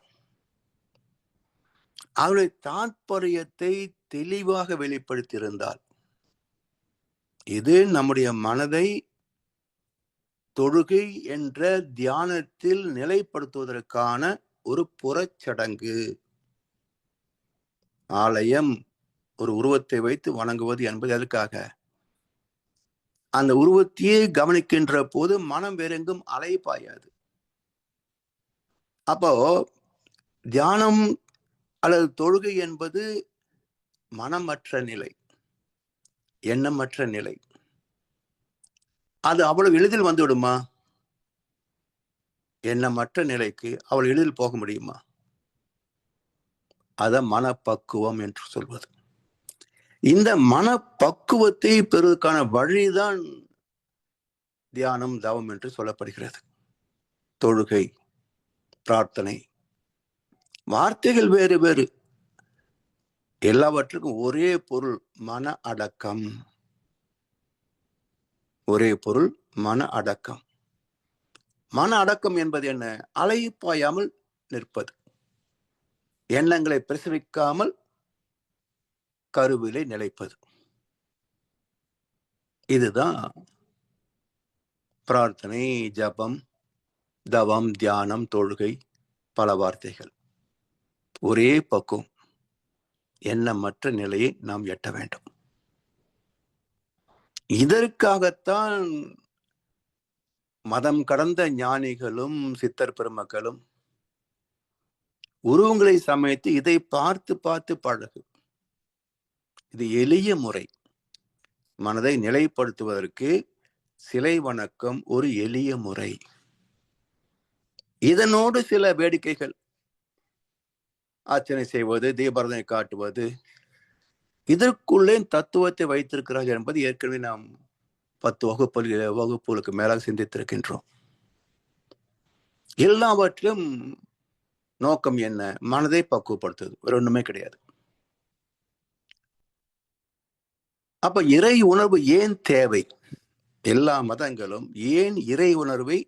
அவருடைய தாற்பயத்தை தெளிவாக வெளிப்படுத்தியிருந்தால் இது நம்முடைய மனதை தொழுகை என்ற தியானத்தில் நிலைப்படுத்துவதற்கான ஒரு புறச்சடங்கு. ஆலயம், ஒரு உருவத்தை வைத்து வணங்குவது என்பது எதற்காக? அந்த உருவத்தையே கவனிக்கின்ற போது மனம் வேறெங்கும் அலைபாயாது. அப்போ தியானம் அல்லது தொழுகை என்பது மனமற்ற நிலை, எண்ணமற்ற நிலை. அது அவ்வளவு எளிதில் வந்துவிடுமா? எண்ணமற்ற நிலைக்கு அவள் எளிதில் போக முடியுமா? அத மனப்பக்குவம் என்று சொல்வது. இந்த மனப்பக்குவத்தை பெறுவதற்கான வழிதான் தியானம், தவம் என்று சொல்லப்படுகிறது. தொழுகை, பிரார்த்தனை, வார்த்தைகள் வேறு வேறு, எல்லாவற்றுக்கும் ஒரே பொருள், மன அடக்கம். ஒரே பொருள், மன அடக்கம். மன அடக்கம் என்பது என்ன? அலைப்பாயாமல் நிற்பது, எண்ணங்களை பிரசவிக்காமல் கருவிலே நிலைப்பது. இதுதான் பிரார்த்தனை, ஜபம், தவம், தியானம், தொழுகை. பல வார்த்தைகள், ஒரே பக்குவம், எண்ணமற்ற நிலையை நாம் எட்ட வேண்டும். இதற்காகத்தான் மதம் கடந்த ஞானிகளும் சித்தர் பெருமக்களும் உருவங்களை சமைத்து இதை பார்த்து பார்த்து பழகு. இது எளிய முறை. மனதை நிலைப்படுத்துவதற்கு சிலை வணக்கம் ஒரு எளிய முறை. இதனோடு சில வேடிக்கைகள், அர்ச்சனை செய்வது, தீபாரதனை காட்டுவது, இதற்குள்ளே தத்துவத்தை வைத்திருக்கிறார் என்பது ஏற்கனவே நாம் 10 வகுப்புகளுக்கு மேலாக சிந்தித்திருக்கின்றோம். எல்லாவற்றிலும் நோக்கம் என்ன? மனதை பக்குவப்படுத்துவது, வேற ஒண்ணுமே கிடையாது. அப்ப இறை உணர்வு ஏன் தேவை? எல்லா மதங்களும் ஏன் இறை உணர்வை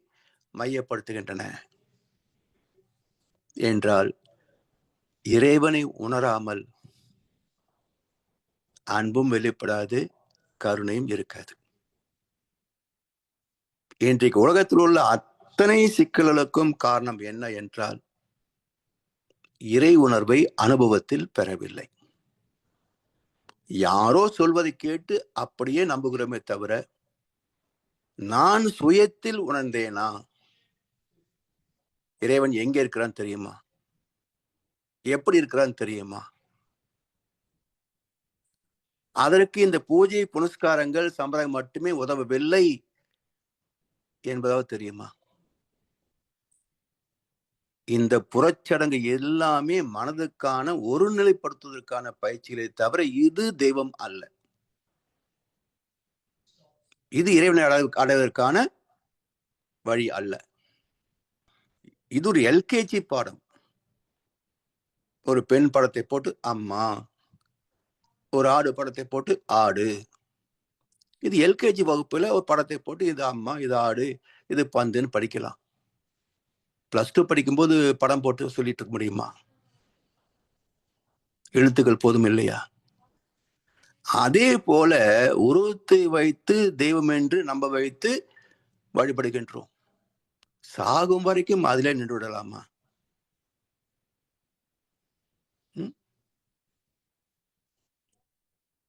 மையப்படுத்துகின்றன என்றால், இறைவனை உணராமல் அன்பும் வெளிப்படாது, கருணையும் இருக்காது. இன்றைக்கு உலகத்தில் உள்ள அத்தனை சிக்கல்களுக்கும் காரணம் என்ன என்றால், இறை உணர்வை அனுபவத்தில் பெறவில்லை. யாரோ சொல்வதை கேட்டு அப்படியே நம்புகிறோமே தவிர, நான் சுயத்தில் உணர்ந்தேனா, இறைவன் எங்க இருக்கிறான்னு தெரியுமா, எப்படி இருக்கிறான்னு தெரியுமா, அதற்கு இந்த பூஜை புனஸ்காரங்கள் சம்பிரதாயம் மட்டுமே உதவவில்லை என்பதாவது தெரியுமா? இந்த புறச்சடங்கு எல்லாமே மனதுக்கான ஒருநிலைப்படுத்துவதற்கான பயிற்சிகளை தவிர இது தெய்வம் அல்ல. இது இறைவனை அடைவதற்கான வழி அல்ல. இது ஒரு எல்கேஜி பாடம். ஒரு பெண் படத்தை போட்டு அம்மா, ஒரு ஆடு படத்தை போட்டு ஆடு. இது எல்கேஜி வகுப்புல ஒரு படத்தை போட்டு இது அம்மா, இது ஆடு, இது பந்துன்னு படிக்கலாம். +2 படிக்கும்போது படம் போட்டு சொல்லிட்டு இருக்க முடியுமா? எழுத்துக்கள் போதும் இல்லையா? அதே போல உருவத்தை வைத்து தெய்வம் என்று நம்ப வைத்து வழிபடுகின்றோம். சாகும் வரைக்கும் அதிலே நின்று விடலாமா?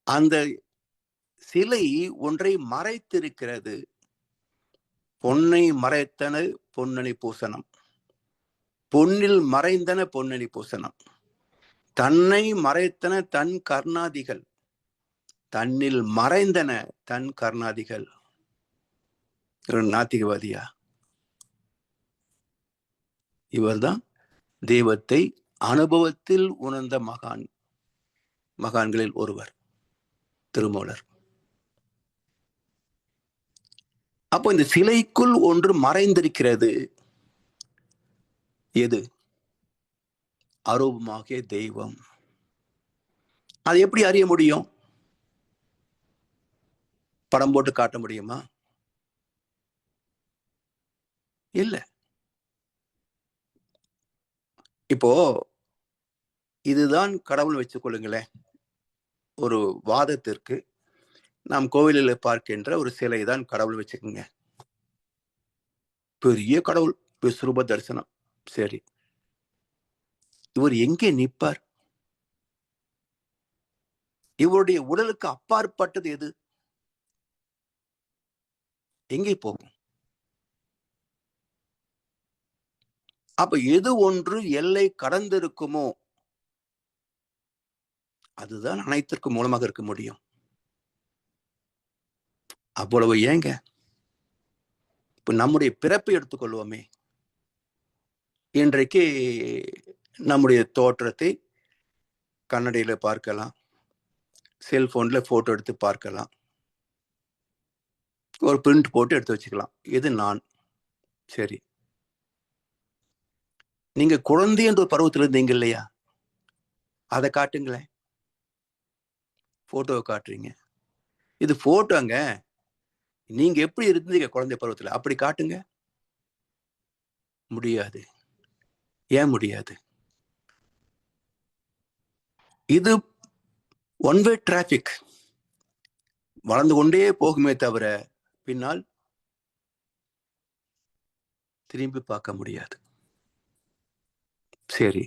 அந்த சிலை ஒன்றை மறைத்திருக்கிறது. பொன்னை மறைத்தன பொன்னணி பூசணம், பொன்னில் மறைந்தன பொன்னணி பூசணம், தன்னை மறைத்தன தன் கர்ணாதிகள், தன்னில் மறைந்தன தன் கர்ணாதிகள். நாத்திகவாதியா? இவர்தான் தெய்வத்தை அனுபவத்தில் உணர்ந்த மகான்களில் ஒருவர், திருமூலர். அப்போ இந்த சிலைக்குள் ஒன்று மறைந்திருக்கிறது. எது? அரூபமாகிய தெய்வம். அதை எப்படி அறிய முடியும்? படம் போட்டு காட்ட முடியுமா? இல்ல. இப்போ இதுதான் கடவுள் வச்சுக் கொள்ளுங்களேன். ஒரு வாதத்திற்கு நாம் கோவிலில் பார்க்கின்ற ஒரு சிலை தான் கடவுள் வச்சுக்கோங்க. பெரிய கடவுள், விஸ்வரூப தரிசனம். சரி, இவர் எங்கே நிற்பார்? இவருடைய உடலுக்கு அப்பாற்பட்டது எது? எங்கே போகும்? அப்ப எது ஒன்று எல்லை கடந்திருக்குமோ அதுதான் அனைத்திற்கும் மூலமாக இருக்க முடியும். அவ்வளவு ஏங்க, இப்ப நம்முடைய பிறப்பை எடுத்துக்கொள்வோமே. இன்றைக்கு நம்முடைய தோற்றத்தை கண்ணாடியில பார்க்கலாம், செல்போன்ல போட்டோ எடுத்து பார்க்கலாம், ஒரு பிரிண்ட் போட்டு எடுத்து வச்சுக்கலாம். இது நான். சரி, நீங்க குழந்தை என்ற ஒரு பருவத்தில் இருந்தீங்க இல்லையா? அதை காட்டுங்களேன். போட்டோவை காட்டுறீங்க, இது போட்டோங்க. நீங்க எப்படி இருந்தீங்க குழந்தை பருவத்தில், அப்படி காட்டுங்க. முடியாது. ஏன் முடியாது? இது ஒன் வே டிராபிக், வளர்ந்து கொண்டே போகுமே தவிர பின்னால் திரும்பி பார்க்க முடியாது. சரி,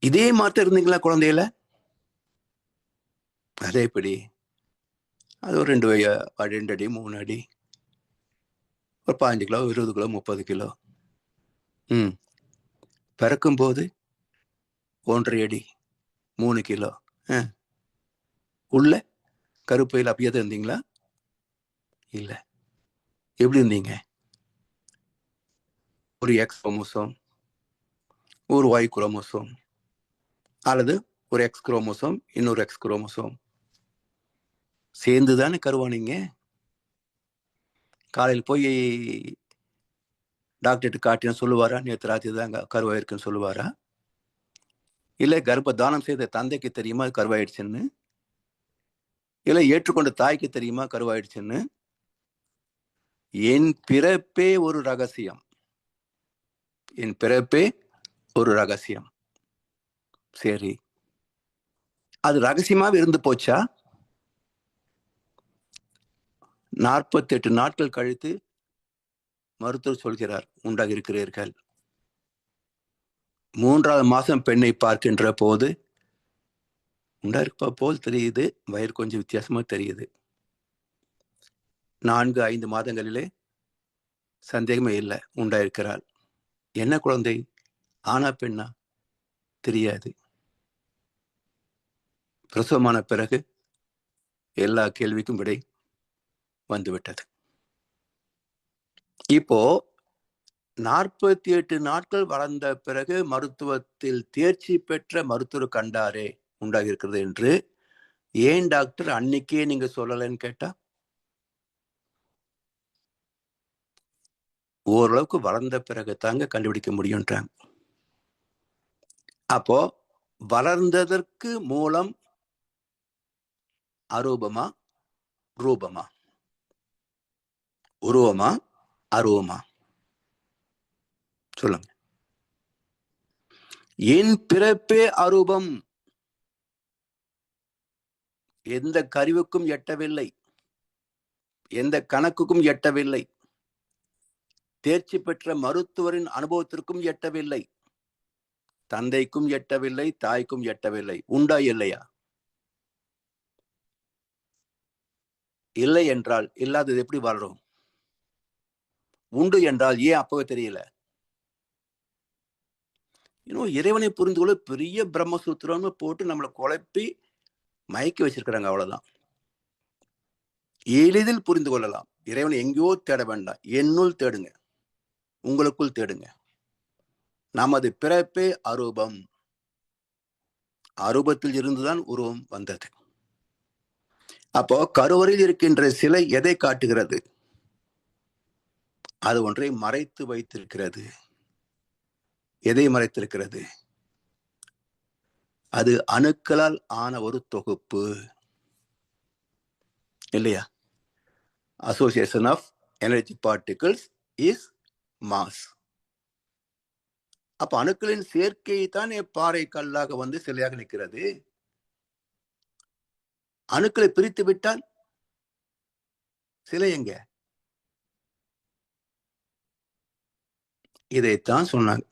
இதே மாதிரி இருந்தீங்களா குழந்தையில? அதே எப்படி? அது ஒரு 2 அடி 3 அடி, ஒரு 15 கிலோ 20 கிலோ 30 கிலோ. பிறக்கும் போது 1.5 அடி 3 கிலோ. உள்ள கருப்பையில் அப்படியே தான் இருந்தீங்களா? இல்ல. எப்படி இருந்தீங்க? ஒரு எக்ஸ் குரோமோசோம், ஒரு ஒய் குரோமோசோம், அல்லது ஒரு எக்ஸ் குரோமோசோம் இன்னொரு எக்ஸ் குரோமோசோம் சேர்ந்து தானே கருவானீங்க. காலையில் போய் டாக்டர்கிட்ட காட்டினா சொல்லுவாரா நேற்று ராத்திரி தான் கருவாயிருக்குன்னு சொல்லுவாரா? இல்லை கர்ப்ப தானம் செய்த தந்தைக்கு தெரியுமா அது கருவாயிடுச்சுன்னு? இல்லை ஏற்றுக்கொண்ட தாய்க்கு தெரியுமா கருவாயிடுச்சுன்னு? என் பிறப்பே ஒரு ரகசியம், என் பிறப்பே ஒரு ரகசியம். சரி, அது ரகசியமாவே இருந்து போச்சா? 48 நாட்கள் கழித்து மருத்துவர் சொல்கிறார், உண்டாக இருக்கிறீர்கள். 3வது மாசம் பெண்ணை பார்க்கின்ற போது உண்டாயிருப்பா போல் தெரியுது, வயிறு கொஞ்சம் வித்தியாசமா தெரியுது. 4-5 மாதங்களிலே சந்தேகமே இல்லை, உண்டாயிருக்கிறாள். என்ன குழந்தை, ஆனா பெண்ணா தெரியாது. பிரசவமான பிறகு எல்லா கேள்விக்கும் விடை வந்துவிட்டது. இப்போ 48 நாட்கள் வளர்ந்த பிறகு மருத்துவத்தில் தேர்ச்சி பெற்ற மருத்துவர் கண்டாரே உண்டாகி இருக்கிறது என்று ஏன் டாக்டர் அன்னைக்கே நீங்க சொல்லலன்னு கேட்டா, ஓரளவுக்கு வளர்ந்த பிறகு தாங்க கண்டுபிடிக்க முடியும்ன்றாங்க. அப்போ வளர்ந்ததற்கு மூலம் அரூபமா ரூபமா, உருவமா அருவமா? சொல்லுங்க. என் பிறப்பே அரூபம், எந்த கருவுக்கும் எட்டவில்லை, எந்த கணக்குக்கும் எட்டவில்லை, தேர்ச்சி பெற்ற மருத்துவரின் அனுபவத்திற்கும் எட்டவில்லை, தந்தைக்கும் எட்டவில்லை, தாய்க்கும் எட்டவில்லை. உண்டா இல்லையா? இல்லை என்றால் இல்லாதது எப்படி வளரும்? உண்டு என்றால் ஏன் அப்பவே தெரியல? இன்னும் இறைவனை புரிந்து கொள்ள பெரிய பிரம்மசூத்திரம்னு போட்டு நம்மளை குழப்பி மயக்கி வச்சிருக்கிறாங்க, அவ்வளவுதான். எளிதில் புரிந்து கொள்ளலாம். இறைவனை எங்கேயோ தேட வேண்டாம், என்னுள் தேடுங்க, உங்களுக்குள் தேடுங்க. நமது பிறப்பே அரூபம், அரூபத்தில் இருந்துதான் உருவம் வந்தது. அப்போ கருவறையில் இருக்கின்ற சிலை எதை காட்டுகிறது? அது ஒன்றை மறைத்து வைத்திருக்கிறது. எதை மறைத்திருக்கிறது? அது அணுக்களால் ஆன ஒரு தொகுப்பு, இல்லையா? Association of energy particles is mass. அப்ப அணுக்களின் சேர்க்கை தான் பாறை கல்லாக வந்து சிலையாக நிற்கிறது. அணுக்களை பிரித்து விட்டால் சிலை எங்க? இதைத்தான் சொன்னாங்க.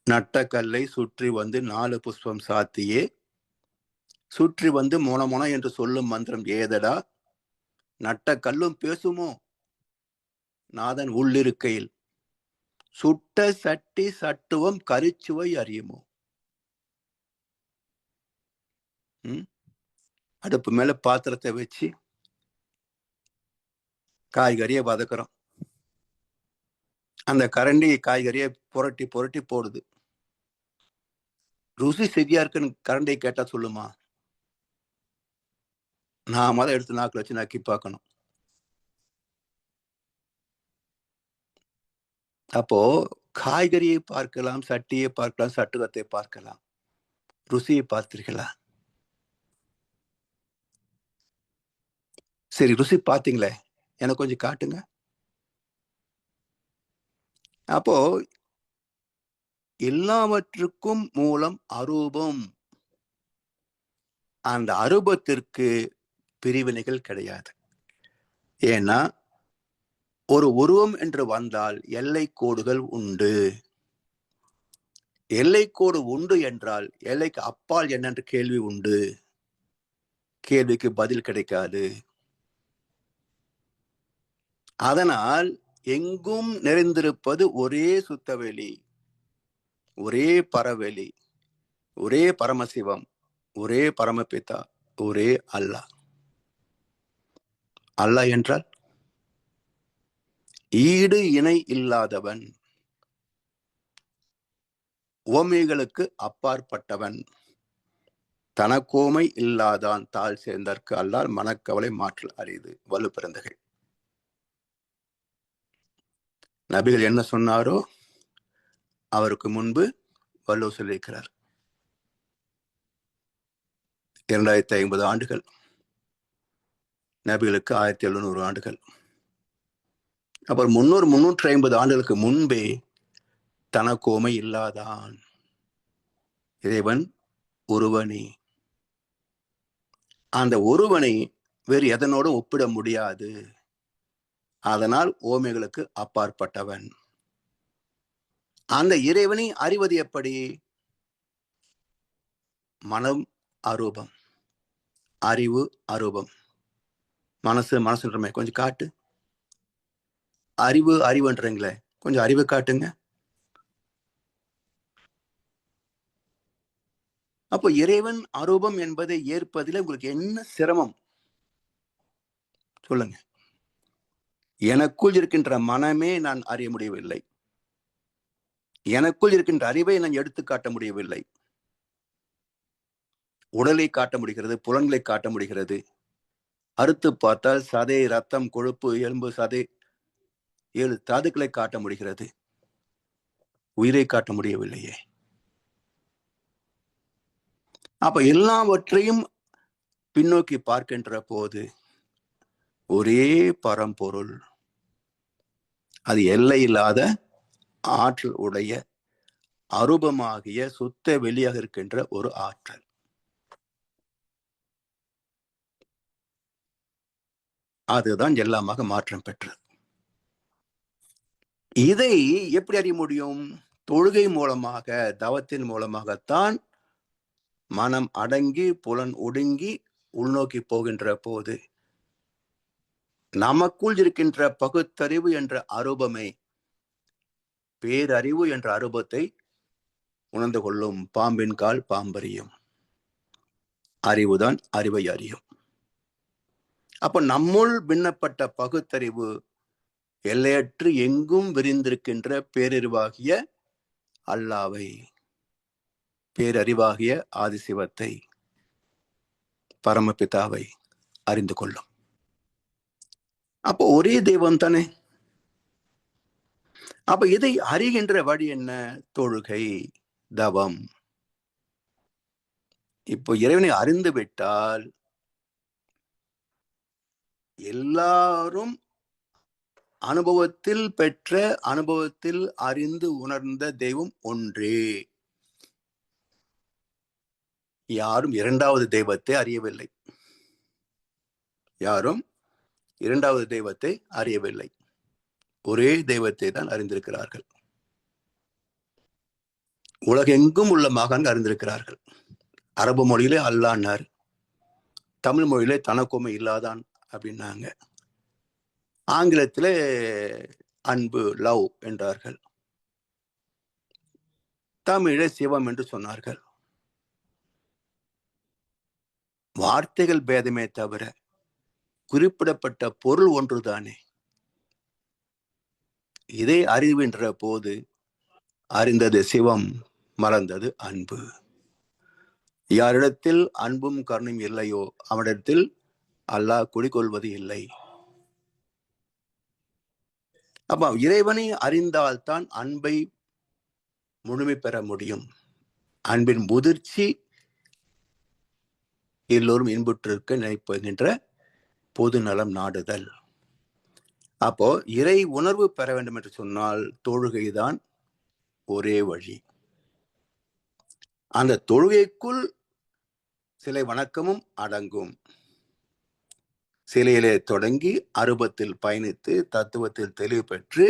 நட்ட கல்லை சுற்றி வந்து 4 புஷ்பம் சாத்தியே சுற்றி வந்து மொன என்று சொல்லும் மந்திரம் ஏதடா? நட்ட கல்லும் பேசுமோ நாதன் உள்ளிருக்கையில், சுட்ட சட்டி சட்டுவம் கரிச்சுவை அறியுமோ? அடுப்பு மேல பாத்திரத்தை வச்சு காய்கறியை வதக்குறோம். அந்த கரண்டி காய்கறியை புரட்டி புரட்டி போடுது. ருசி சரியா இருக்குன்னு கரண்டியை கேட்டா சொல்லுமா? நாம தான் எடுத்து நாக்கில் வச்சு நக்கி பார்க்கணும். அப்போ காய்கறியை பார்க்கலாம், சட்டியை பார்க்கலாம், சட்டுகத்தை பார்க்கலாம், ருசியை பார்த்தீர்களா? சரி, ருசி பார்த்தீங்களே, எனக்கு கொஞ்சம் காட்டுங்க. அப்போ எல்லாவற்றுக்கும் மூலம் அரூபம். அந்த அரூபத்திற்கு பிரிவினைகள் கிடையாது. ஏன்னா ஒரு உருவம் என்று வந்தால் எல்லை கோடுகள் உண்டு. எல்லை கோடு உண்டு என்றால் எல்லைக்கு அப்பால் என்னென்று கேள்வி உண்டு. கேள்விக்கு பதில் கிடைக்காது. அதனால் எங்கும் நிறைந்திருப்பது ஒரே சுத்தவெளி, ஒரே பரவெளி, ஒரே பரமசிவம், ஒரே பரமபிதா, ஒரே அல்லாஹ். அல்லாஹ் என்றால் ஈடு இணை இல்லாதவன், உவமைகளுக்கு அப்பாற்பட்டவன், தனக்கோமை இல்லாதான் தாழ் சேர்ந்தற்கு அல்லால் மனக்கவலை மாற்றல் அரிது. வலு பிறந்தகை. நபிகள் என்ன சொன்னாரோ அவருக்கு முன்பு வள்ளுவர் சொல்லியிருக்கிறார். 2050 ஆண்டுகள் நபிகளுக்கு 1700 ஆண்டுகள். அப்புறம் 350 ஆண்டுகளுக்கு முன்பே தனக்கோமை இல்லாதான் இறைவன் ஒருவனே. அந்த ஒருவனை வேறு எதனோடும் ஒப்பிட முடியாது. அதனால் ஓமைகளுக்கு அப்பாற்பட்டவன். அந்த இறைவனை அறிவது எப்படி? மனம் அரூபம், அறிவு அரூபம். மனசுன்றமே கொஞ்சம் காட்டு. அறிவுன்றீங்களே, கொஞ்சம் அறிவு காட்டுங்க. அப்போ இறைவன் அரூபம் என்பதை ஏற்பதில் உங்களுக்கு என்ன சிரமம் சொல்லுங்க. எனக்குள் இருக்கின்ற மனமே நான் அறிய முடியவில்லை. எனக்குள் இருக்கின்ற அறிவை நான் எடுத்து காட்ட முடியவில்லை. உடலை காட்ட முடிகிறது, புலன்களை காட்ட முடிகிறது. அறுத்து பார்த்தால் சதை, ரத்தம், கொழுப்பு, எலும்பு, சதை, 7 தாதுக்களை காட்ட முடிகிறது. உயிரை காட்ட முடியவில்லையே. அப்ப எல்லாவற்றையும் பின்னோக்கி பார்க்கின்ற போது ஒரே பரம்பொருள், அது எல்லை இல்லாத ஆற்றல் உடைய அரூபமாகிய சுத்த வெளியாக இருக்கின்ற ஒரு ஆற்றல். அதுதான் எல்லாமாக மாற்றம் பெற்றது. இதை எப்படி அறிய முடியும்? தொழுகை மூலமாக, தவத்தின் மூலமாகத்தான் மனம் அடங்கி புலன் ஒடுங்கி உள்நோக்கி போகின்ற போது நமக்குள் இருக்கின்ற பகுத்தறிவு என்ற அரூபமை பேரறிவு என்ற அரூபத்தை உணர்ந்து கொள்ளும். பாம்பின் கால் பாம்பறியும், அறிவுதான் அறிவை அறியும். அப்ப நம்முள் பின்னப்பட்ட பகுத்தறிவு எல்லையற்று எங்கும் விரிந்திருக்கின்ற பேரறிவாகிய அல்லாவை, பேரறிவாகிய ஆதிசிவத்தை, பரமபிதாவை அறிந்து கொள்ளும். அப்போ ஒரே தெய்வம் தானே. அப்ப இதை அறிகின்ற வழி என்ன? தொழுகை, தவம். இப்போ இறைவனை அறிந்து விட்டால் எல்லாரும் அனுபவத்தில் பெற்ற, அனுபவத்தில் அறிந்து உணர்ந்த தெய்வம் ஒன்றே. யாரும் இரண்டாவது தெய்வத்தை அறியவில்லை. யாரும் இரண்டாவது தெய்வத்தை அறியவில்லை. ஒரே தெய்வத்தை தான் அறிந்திருக்கிறார்கள். உலகெங்கும் உள்ள மகான்கள் அறிந்திருக்கிறார்கள். அரபு மொழியிலே அல்லான்னார், தமிழ் மொழியிலே தனக்கோமை இல்லாதான் அப்படின்னாங்க, ஆங்கிலத்திலே அன்பு, லவ் என்றார்கள், தமிழே சிவம் என்று சொன்னார்கள். வார்த்தைகள் பேதமே தவிர குறிப்பிடப்பட்ட பொருள் ஒன்றுதானே. இதை அறிகின்ற போது அறிந்தது சிவம், மறந்தது அன்பு. யாரிடத்தில் அன்பும் கருணையும் இல்லையோ அவனிடத்தில் அல்லாஹ் குடிகொள்வது இல்லை. அப்ப இறைவனை அறிந்தால்தான் அன்பை முழுமை பெற முடியும். அன்பின் முதிர்ச்சி எல்லோரும் இன்புற்றிருக்க நினைப்பதுகின்ற பொது நலம் நாடுதல். அப்போ இறை உணர்வு பெற வேண்டும் என்று சொன்னால் தொழுகைதான் ஒரே வழி. அந்த தொழுகைக்குள் சிலை வணக்கமும் அடங்கும். சிலையிலே தொடங்கி அரூபத்தில் பயணித்து தத்துவத்தில் தெளிவு பெற்று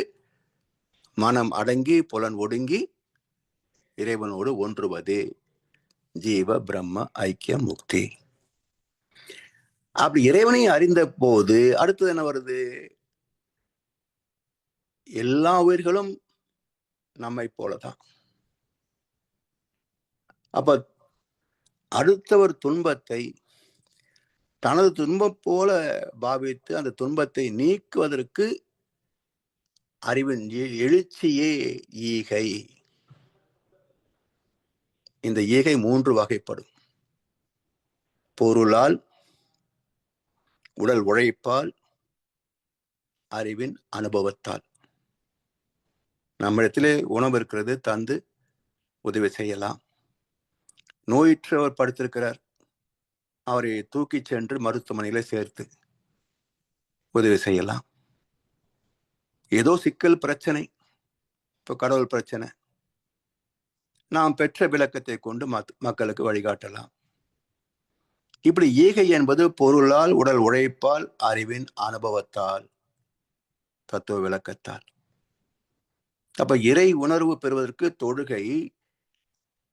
மனம் அடங்கி புலன் ஒடுங்கி இறைவனோடு ஒன்றுவதே ஜீவ பிரம்ம ஐக்கிய முக்தி. அப்படி இறைவனை அறிந்த போது அடுத்தது என்ன வருது? எல்லா உயிர்களும் நம்மை போலதான். அப்ப அடுத்தவர் துன்பத்தை தனது துன்பம் போல பாவித்து அந்த துன்பத்தை நீக்குவதற்கு அறிவின் எழுச்சியே ஈகை. இந்த ஈகை 3 வகைப்படும். பொருளால், உடல் உழைப்பால், அறிவின் அனுபவத்தால். நம்மிடத்திலே உணவு இருக்கிறது, தந்து உதவி செய்யலாம். நோயுற்றவர் படுத்திருக்கிறார், அவரை தூக்கி சென்று மருத்துவமனையில சேர்த்து உதவி செய்யலாம். ஏதோ சிக்கல் பிரச்சனை, இப்போ கடவுள் பிரச்சனை, நாம் பெற்ற விளக்கத்தை கொண்டு மக்களுக்கு வழிகாட்டலாம். இப்படி ஈகை என்பது பொருளால், உடல் உழைப்பால், அறிவின் அனுபவத்தால், தத்துவ விளக்கத்தால். அப்ப இறை உணர்வு பெறுவதற்கு தொழுகை,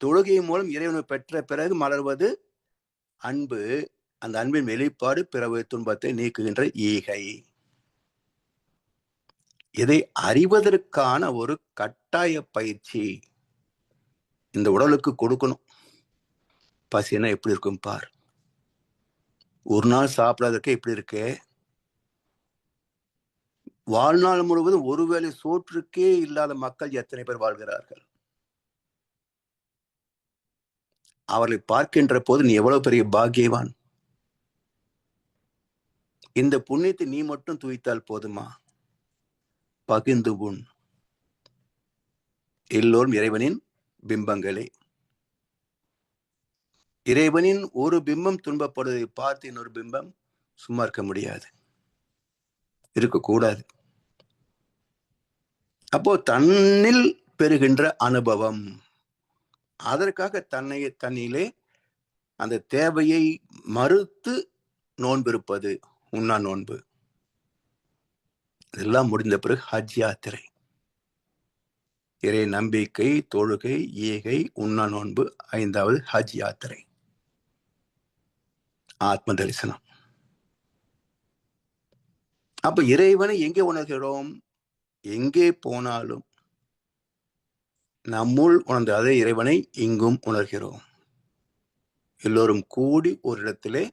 தொழுகை மூலம் இறைவனை பெற்ற பிறகு மலர்வது அன்பு. அந்த அன்பின் வெளிப்பாடு பிறகு துன்பத்தை நீக்குகின்ற ஈகை. இதை அறிவதற்கான ஒரு கட்டாய பயிற்சி இந்த உடலுக்கு கொடுக்கணும். பசினா எப்படி இருக்கும் பார். ஒரு நாள் சாப்பிடாதற்கு எப்படி இருக்கு. வாழ்நாள் முழுவதும் ஒருவேளை சோற்றுக்கே இல்லாத மக்கள் எத்தனை பேர் வாழ்கிறார்கள். அவர்களை பார்க்கின்ற போது நீ எவ்வளவு பெரிய பாக்கியவான். இந்த புண்ணியத்தை நீ மட்டும் தூய்த்தால் போதுமா? பகிர்ந்து உண். எல்லோரும் இறைவனின் பிம்பங்களே. இறைவனின் ஒரு பிம்பம் துன்பப்படுவதை பார்த்து இன்னொரு பிம்பம் சும்மா இருக்க முடியாது, இருக்கக்கூடாது. அப்போ தன்னில் பெறுகின்ற அனுபவம், அதற்காக தன்னிலே அந்த தேவையை மறுத்து நோன்பிருப்பது உண்ணா நோன்பு. இதெல்லாம் முடிந்த பிறகு ஹஜ் யாத்திரை. இறை நம்பிக்கை, தொழுகை, ஈகை, உண்ணா நோன்பு. 5வது ஹஜ் யாத்திரை, ஆத்ம தரிசனம். அப்ப இறைவனை எங்கே உணர்கிறோம்? எங்கே போனாலும் நம்முள் உணர்ந்த அதே இறைவனை இங்கும் உணர்கிறோம். எல்லோரும் கூடி ஒரு இடத்திலே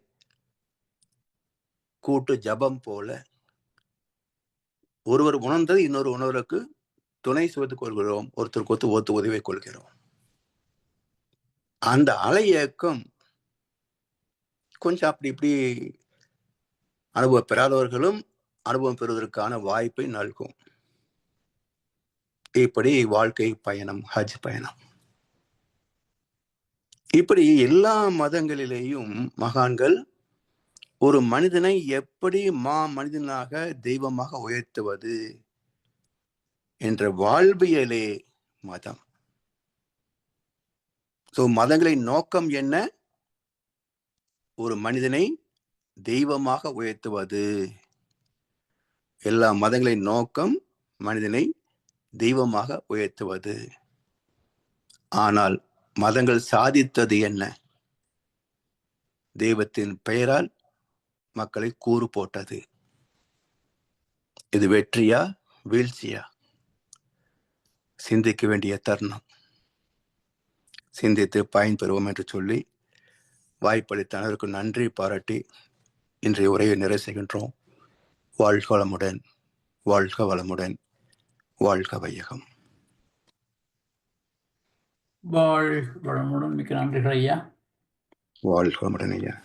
கூட்டு ஜபம் போல ஒருவர் உணர்ந்தது இன்னொரு உணர்வுக்கு துணை சுவைத்துக் கொள்கிறோம், ஒருத்தருக்கு ஒத்து உதவி கொள்கிறோம். அந்த அலை இயக்கம் கொஞ்சம் அப்படி இப்படி அனுபவம் பெறாதவர்களும் அனுபவம் பெறுவதற்கான வாய்ப்பை நல்கும். இப்படி வாழ்க்கை பயணம், ஹஜ் பயணம். இப்படி எல்லா மதங்களிலேயும் மகான்கள் ஒரு மனிதனை எப்படி மனிதனாக தெய்வமாக உயர்த்துவது என்ற வாழ்வியலே மதம். மதங்களின் நோக்கம் என்ன? ஒரு மனிதனை தெய்வமாக உயர்த்துவது. எல்லா மதங்களின் நோக்கம் மனிதனை தெய்வமாக உயர்த்துவது. ஆனால் மதங்கள் சாதித்தது என்ன? தெய்வத்தின் பெயரால் மக்களை கூறு போட்டது. இது வெற்றியா வீழ்ச்சியா? சிந்திக்க வேண்டிய தருணம். சிந்தித்து பயன் பெறுவோம் என்று சொல்லி வாய்ப்பளித்த அனைவருக்கு நன்றி பாராட்டி இன்றைய உரையை நிறைவு செய்கின்றோம். வாழ்க வளமுடன், வாழ்க வளமுடன், வாழ்க வையகம். வாழ்க வளமுடன். மிக்க நன்றிகள் ஐயா. வாழ்க வளமுடன் ஐயா.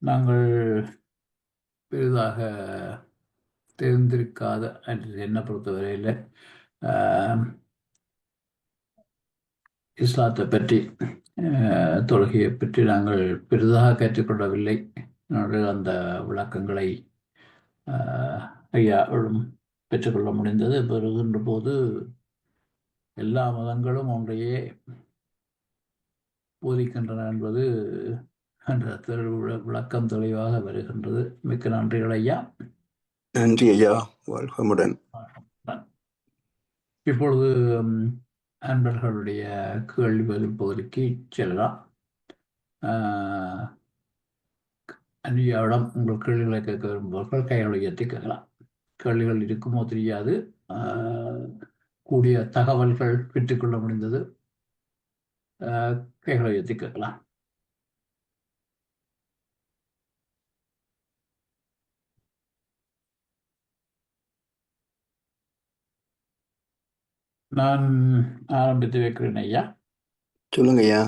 நாங்கள் பெரிதாக தெரிந்திருக்காத என்னை பொறுத்தவரையில் இஸ்லாத்தை பற்றி, தொழுகையை பற்றி நாங்கள் பெரிதாக கற்றுக்கொள்ளவில்லை. அந்த விளக்கங்களை ஐயாவிடம் பெற்றுக்கொள்ள முடிந்தது. பெறுகின்ற போது எல்லா மதங்களும் ஒன்றையே போதிக்கின்றன என்பது அந்த விளக்கம் தெளிவாக வருகின்றது. மிக்க நன்றிகள் ஐயா. நன்றி ஐயா. வாழ்கமுடன். இப்பொழுது அன்பர்களுடைய கேள்வி பதில் பகுதிக்கு செல்லலாம். ஐயாவிடம் உங்கள் கேள்விகளை கேட்க விரும்புபவர்கள் கைகளை உயர்த்தி கேட்கலாம். கேள்விகள் இருக்குமோ தெரியாது. கூடிய தகவல்கள் பெற்றுக்கொள்ள முடிந்தது. கைகளை உயர்த்தி கேட்கலாம். நான் ஆரம்பித்து வைக்கிறேன் ஐயா. சொல்லுங்க ஐயா.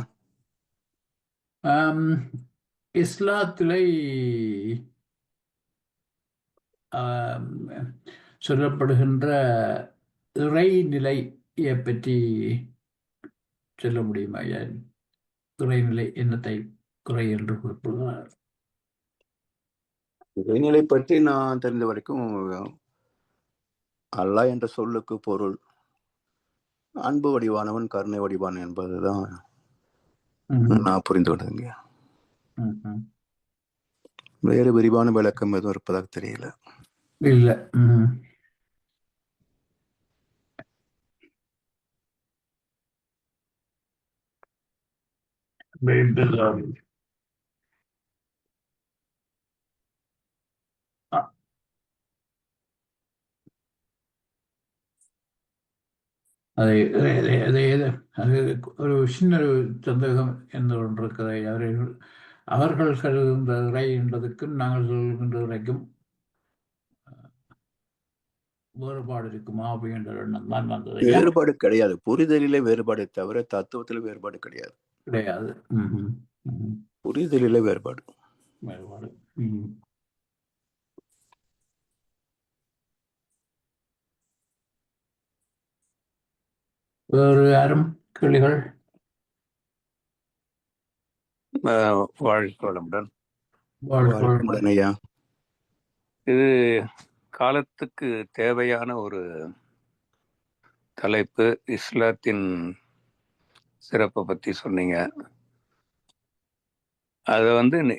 இஸ்லாத்திலே சொல்லப்படுகின்ற இறைநிலையை பற்றி சொல்ல முடியுமா ஐயா? இறைநிலை என்னத்தை குறை என்று குறிப்பிடுகிறார்? இறைநிலை பற்றி நான் தெரிந்த வரைக்கும் அல்லாஹ் என்ற சொல்லுக்கு பொருள் அன்பு வடிவானவன், கருணை வடிவான் என்பதுதான் நான் புரிந்து கொண்டதுங்க. வேறு விரிவான விளக்கம் எதுவும் இருப்பதாக தெரியல. இல்ல. அது ஒரு சின்ன சந்தேகம் என்று ஒன்று இருக்கிறது. அவர்கள் கருதுகின்ற இறை என்பதற்கும் நாங்கள் சொல்கின்ற இறைக்கும் வேறுபாடு இருக்குமா அப்படின்ற எண்ணம் தான் வந்தது. வேறுபாடு கிடையாது, புரிதலிலே வேறுபாடு தவிர தத்துவத்தில வேறுபாடு கிடையாது. கிடையாது. புரிதலிலே வேறுபாடு. வேறு யாரும் கேள்விகள்? வாழ்க்கோளமுடன். ஐயா, இது காலத்துக்கு தேவையான ஒரு தலைப்பு. இஸ்லாத்தின் சிறப்பை பற்றி சொன்னீங்க. அதை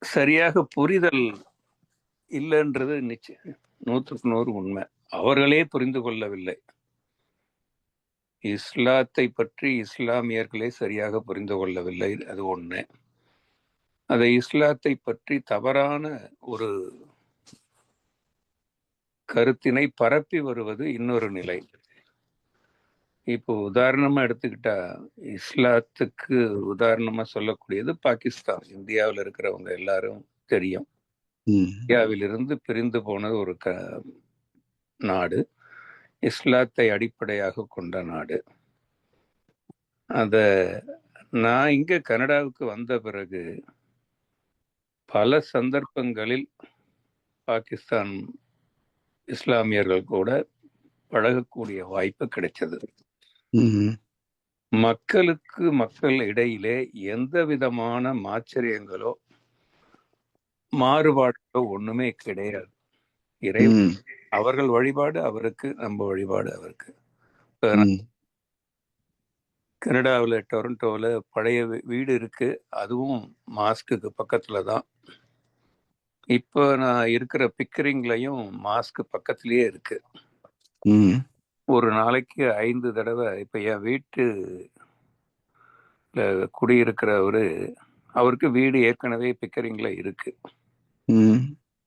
சரியாக புரிதல் இல்லைன்றது நிச்சயம் 100% உண்மை. அவர்களே புரிந்து கொள்ளவில்லை. இஸ்லாத்தை பற்றி இஸ்லாமியர்களே சரியாக புரிந்து கொள்ளவில்லை, அது ஒண்ணு. அதை இஸ்லாத்தை பற்றி தவறான ஒரு கருத்தினை பரப்பி வருவது இன்னொரு நிலை. இப்போ உதாரணமா எடுத்துக்கிட்டா, இஸ்லாத்துக்கு உதாரணமா சொல்லக்கூடியது பாகிஸ்தான். இந்தியாவில் இருக்கிறவங்க எல்லாரும் தெரியும். இந்தியாவிலிருந்து பிரிந்து போனது ஒரு நாடு, இஸ்லாத்தை அடிப்படையாக கொண்ட நாடு. நான் இங்க கனடாவுக்கு வந்த பிறகு பல சந்தர்ப்பங்களில் பாகிஸ்தான் இஸ்லாமியர்கள் கூட பழகக்கூடிய வாய்ப்பு கிடைச்சது. மக்கள் இடையிலே எந்த விதமான மாச்சரியங்களோ மாறுபாடுகளோ ஒண்ணுமே கிடையாது. இறைவன் அவர்கள் வழிபாடு அவருக்கு, நம்ம வழிபாடு அவருக்கு. கனடாவில் டொரண்டோவில் பழைய வீடு இருக்கு, அதுவும் மாஸ்க்கு பக்கத்துல தான். இப்போ நான் இருக்கிற பிக்கரிங்லையும் மாஸ்க் பக்கத்திலேயே இருக்கு. ஒரு நாளைக்கு 5 தடவை. இப்ப என் வீட்டு குடியிருக்கிறவரு, அவருக்கு வீடு ஏற்கனவே பிக்கரிங்ல இருக்கு.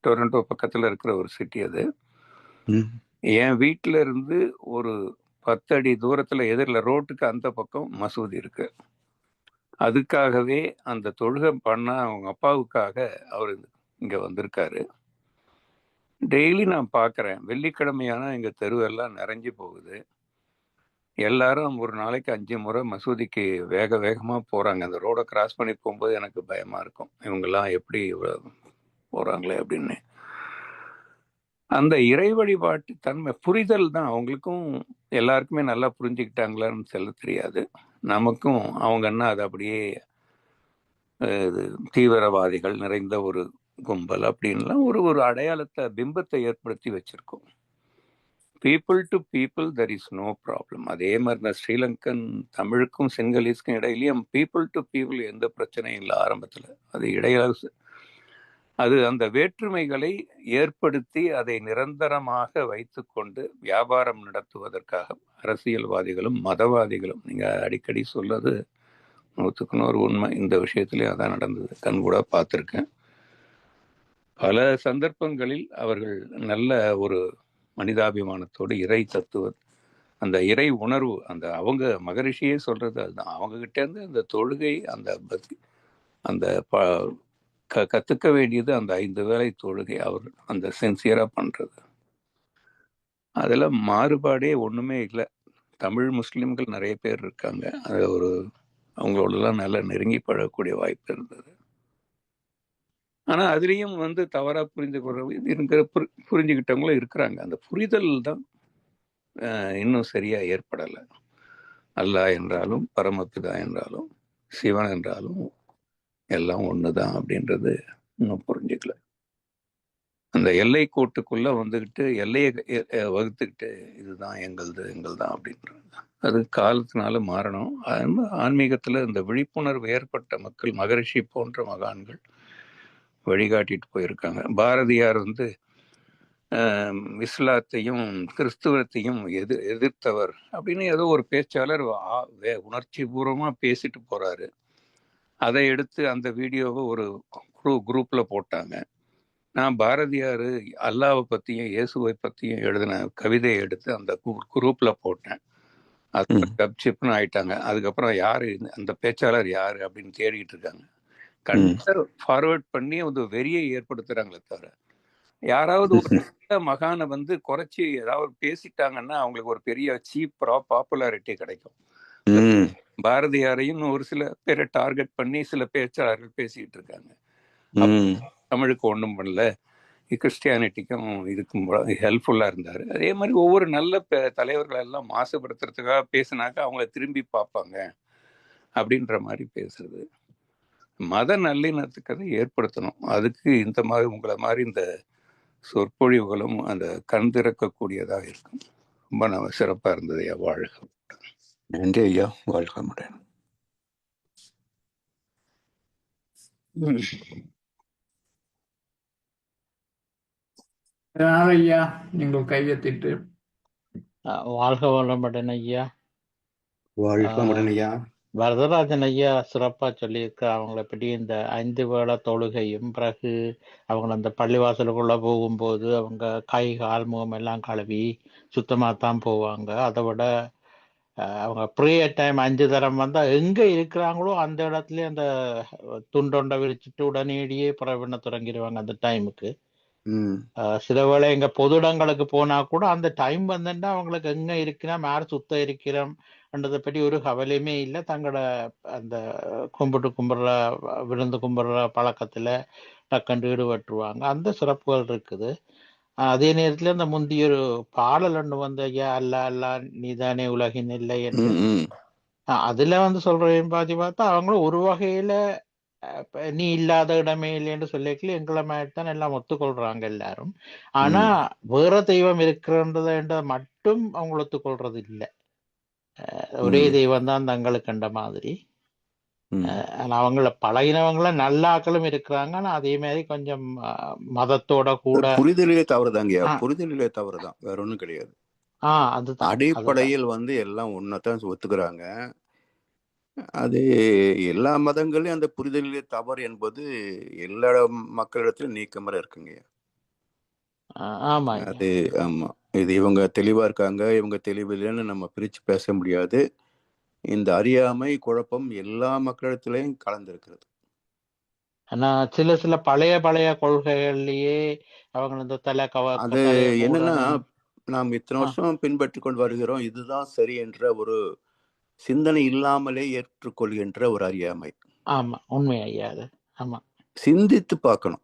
டொரண்டோ பக்கத்துல இருக்கிற ஒரு சிட்டி அது. என் வீட்டுல இருந்து ஒரு 10 அடி தூரத்துல எதிரில் ரோட்டுக்கு அந்த பக்கம் மசூதி இருக்கு. அதுக்காகவே அந்த தொழுகை பண்ண அவங்க அப்பாவுக்காக அவர் இங்க வந்திருக்காரு. டெய்லி நான் பார்க்குறேன், வெள்ளிக்கிழமையான எங்க தெருவெல்லாம் நிறைஞ்சு போகுது. எல்லாரும் ஒரு நாளைக்கு 5 முறை மசூதிக்கு வேகமா போறாங்க. அந்த ரோடை கிராஸ் பண்ணி போகும்போது எனக்கு பயமா இருக்கும், இவங்கெல்லாம் எப்படி போறாங்களே அப்படின்னு. அந்த இறை வழிபாட்டு தன்மை புரிதல் தான். அவங்களுக்கும் எல்லாருக்குமே நல்லா புரிஞ்சுக்கிட்டாங்களான்னு சொல்ல தெரியாது. நமக்கும் அவங்கன்னா அது அப்படியே தீவிரவாதிகள் நிறைந்த ஒரு கும்பல் அப்படின்லாம் ஒரு அடையாளத்தை, பிம்பத்தை ஏற்படுத்தி வச்சிருக்கோம். People to people there is no problem. அதே மாதிரி தான் ஸ்ரீலங்கன் தமிழுக்கும் சிங்களீஸ்க்கும் இடையிலையும் பீப்புள் டு பீப்புள் எந்த பிரச்சனையும் இல்லை ஆரம்பத்தில். அது இடையில அது அந்த வேற்றுமைகளை ஏற்படுத்தி அதை நிரந்தரமாக வைத்து கொண்டு வியாபாரம் நடத்துவதற்காக அரசியல்வாதிகளும் மதவாதிகளும், நீங்க அடிக்கடி சொல்றது 100% உண்மை. இந்த விஷயத்திலேயே அதான் நடந்தது, கண்கூட பார்த்துருக்கேன். பல சந்தர்ப்பங்களில் அவர்கள் நல்ல ஒரு மனிதாபிமானத்தோடு இறை தத்துவ, அந்த இறை உணர்வு, அந்த அவங்க மகரிஷியே சொல்றது அதுதான். அவங்க கிட்ட இருந்து அந்த தொழுகை, அந்த கத்துக்க வேண்டியது அந்த 5 வேளை தொழுகை, அவர் அந்த சின்சியரா பண்றது. அதுல மாறுபாடே ஒண்ணுமே இல்லை. தமிழ் முஸ்லிம்கள் நிறைய பேர் இருக்காங்க. அது அவங்களோடலாம் நல்லா நெருங்கி பழகக்கூடிய வாய்ப்பு இருந்தது. ஆனா அதுலேயும் தவறா புரிஞ்சுக்கிட்டவங்களும் இருக்கிறாங்க. அந்த புரிதல் தான் இன்னும் சரியா ஏற்படலை. அல்லாஹ் என்றாலும் பரமபிதா என்றாலும் சிவன் என்றாலும் எல்லாம் ஒண்ணுதான் அப்படின்றது இன்னும் புரிஞ்சுக்கல. அந்த எல்லை கோட்டுக்குள்ள வந்துக்கிட்டு எல்லையை வகுத்துக்கிட்டு இதுதான் எங்கள்தான் அப்படின்றது அது காலத்தினால மாறணும். ஆன்மீகத்துல இந்த விழிப்புணர்வு ஏற்பட்ட மக்கள் மகரிஷி போன்ற மகான்கள் வழிகாட்டிட்டு போயிருக்காங்க. பாரதியார் இஸ்லாத்தையும் கிறிஸ்துவத்தையும் எதிர்த்தவர் அப்படின்னு ஏதோ ஒரு பேச்சாளர் உணர்ச்சி பூர்வமா பேசிட்டு போறாரு. அதை எடுத்து அந்த வீடியோவை ஒரு குரூப்ல போட்டாங்க. நான் பாரதியார் அல்லாவை பத்தியும் இயேசுவை பத்தியும் எழுதின கவிதையை எடுத்து அந்த குரூப்ல போட்டேன். அது கப்சிப்னு ஆயிட்டாங்க. அதுக்கப்புறம் யாரு அந்த பேச்சாளர் யாரு அப்படின்னு தேடிட்டு இருக்காங்க. கண்டிப்பா ஃபார்வர்ட் பண்ணி ஒரு வெறியை ஏற்படுத்துறாங்களே தவிர யாராவது ஒரு மகானை குறைச்சி ஏதாவது பேசிட்டாங்கன்னா அவங்களுக்கு ஒரு பெரிய சீப் பாப்புலாரிட்டி கிடைக்கும். பாரதியாரையும் ஒரு சில பேரை டார்கெட் பண்ணி சில பேச்சாளர்கள் பேசிட்டு இருக்காங்க. தமிழுக்கு ஒன்றும் பண்ணல, கிறிஸ்டியானிட்டிக்கும் இதுக்கும் ஹெல்ப்ஃபுல்லா இருந்தாரு. அதே மாதிரி ஒவ்வொரு நல்ல தலைவர்கள் எல்லாம் மாசுபடுத்துறதுக்காக பேசினாக்கா அவங்கள திரும்பி பார்ப்பாங்க அப்படின்ற மாதிரி பேசுறது. மத நல்லிணத்துக்கு அதை ஏற்படுத்தணும். அதுக்கு இந்த மாதிரி உங்களை மாதிரி இந்த சொற்பொழிவுகளும் அந்த கண் திறக்கக்கூடியதாக இருக்கும். ரொம்ப சிறப்பா இருந்தது ஐயா. வாழ்க. நன்றி ஐயா. வாழ்க முடன். ஐயா நீங்கள் கையெத்திட்டு. வாழ்க வளமுடன் ஐயா. வாழ்க முடன் ஐயா. வரதராஜன் ஐயா சிறப்பா சொல்லியிருக்க அவங்கள பற்றி இந்த 5 வேளை தொழுகையும் பிறகு அவங்க அந்த பள்ளிவாசலுக்குள்ள போகும்போது அவங்க கை கால் முகம் எல்லாம் கழுவி சுத்தமாகத்தான் போவாங்க. அதை விட அவங்க ப்ரேயர் டைம் 5 தரம் வந்தா எங்க இருக்கிறாங்களோ அந்த இடத்துல அந்த துண்டொண்டை விரிச்சிட்டு உடனடியே புறவின தொடங்கிடுவாங்க அந்த டைமுக்கு. சில வேளை எங்க பொது இடங்களுக்கு போனா கூட அந்த டைம் வந்துட்டா அவங்களுக்கு எங்க இருக்கிறோம் யார் சுத்தம் இருக்கிறோம்ன்றதை பற்றி ஒரு கவலையுமே இல்லை. தங்களோட அந்த கும்பிடுற விருந்து கும்பிடுற பழக்கத்துல டக்குன்னு ஈடுபட்டுருவாங்க. அந்த சிறப்புகள் இருக்குது. அதே நேரத்துல அந்த முந்தைய ஒரு பாடல் ஒன்று ஐயா அல்லா அல்லா நீதானே உலகின் இல்லை என்று அதுல சொல்றேன் பார்த்தா அவங்களும் ஒரு வகையில நீ இல்லாத இடமே இல்லைன்னு சொல்லிக்கல எங்களை மாதிரிதான் எல்லாம் ஒத்துக்கொள்றாங்க எல்லாரும். ஆனா வேற தெய்வம் இருக்கிறன்றத மட்டும் அவங்க ஒத்துக்கொள்றது இல்லை. ஒரே தெய்வம் தான் தங்களுக்கு கண்ட மாதிரி. அவங்கள பழகினவங்கள நல்ல ஆக்களும் இருக்கிறாங்க. ஆனா அதே மாதிரி கொஞ்சம் மதத்தோட கூட புரிதலே தவறுதாங்க. புரிதலே தவறுதான், வேற ஒண்ணும் கிடையாது. அதுதான் அடிப்படையில் எல்லாம் ஒன்னதான் ஒத்துக்கிறாங்க. அது எல்லா மதங்களையும் அந்த புரிதலிலே தவறு என்பது எல்லா மக்களிடத்திலும் நீக்கமர இருக்குங்க. அது ஆமா, இது இவங்க தெளிவா இருக்காங்க இவங்க தெளிவில்லைன்னு நம்ம பிரிச்சு பேச முடியாது. இந்த அறியாமை குழப்பம் எல்லா மக்களிடத்திலையும் கலந்திருக்கிறது. ஆனா சில பழைய கொள்கைகள்லயே அவங்க இந்த அது என்னன்னா நாம் இத்தனை வருஷம் பின்பற்றி கொண்டு வருகிறோம், இதுதான் சரி என்ற ஒரு சிந்தனை இல்லாமலே ஏற்றுக்கொள்கின்ற ஒரு அறியாமை. ஆமா, உண்மை ஐயா. அது ஆமா, சிந்தித்து பார்க்கணும்.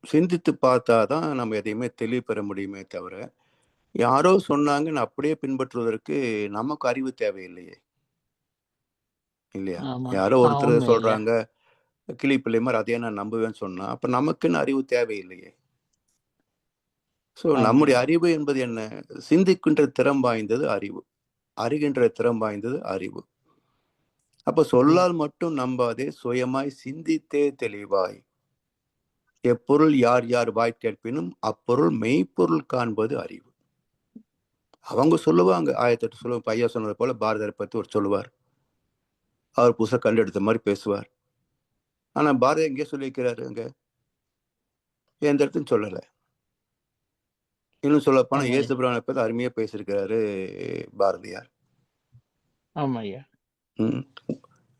சிந்தித்து பார்த்தாதான் நம்ம எதையுமே தெளிவு பெற முடியுமே தவிர யாரோ சொன்னாங்கன்னு அப்படியே பின்பற்றுவதற்கு நமக்கு அறிவு தேவையில்லையே, இல்லையா? யாரோ ஒருத்தர் சொல்றாங்க கிளி பிள்ளை மாதிரி அதையே நான் நம்புவேன்னு சொன்னா அப்ப நமக்குன்னு அறிவு தேவையில்லையே. ஸோ நம்முடைய அறிவு என்பது என்ன? சிந்திக்கின்ற திறம் வாய்ந்தது அறிவு, அறிகின்ற திறம் வாய்ந்தது அறிவு. அப்ப சொல்லால் மட்டும் நம்பாதே, சுயமாய் சிந்தித்தே தெளிவாய். எப்பொருள் யார் யார் வாய் கேட்பினும் அப்பொருள் மெய்ப்பொருள் காண்பது அறிவு. அவங்க சொல்லுவாங்க, 1008 சொல்லுவாங்க. பையா சொன்னது போல பாரதியாரை பத்தி ஒரு சொல்லுவார், அவர் புதுசாக கண்டெடுத்த மாதிரி பேசுவார். ஆனா பாரதியார் எங்கே சொல்லியிருக்கிறாரு? அங்க எந்த இடத்துன்னு சொல்லலை. இன்னும் சொல்ல போனா இயேசு பிரானை பத்தி அருமையா பேசியிருக்கிறாரு பாரதியார்.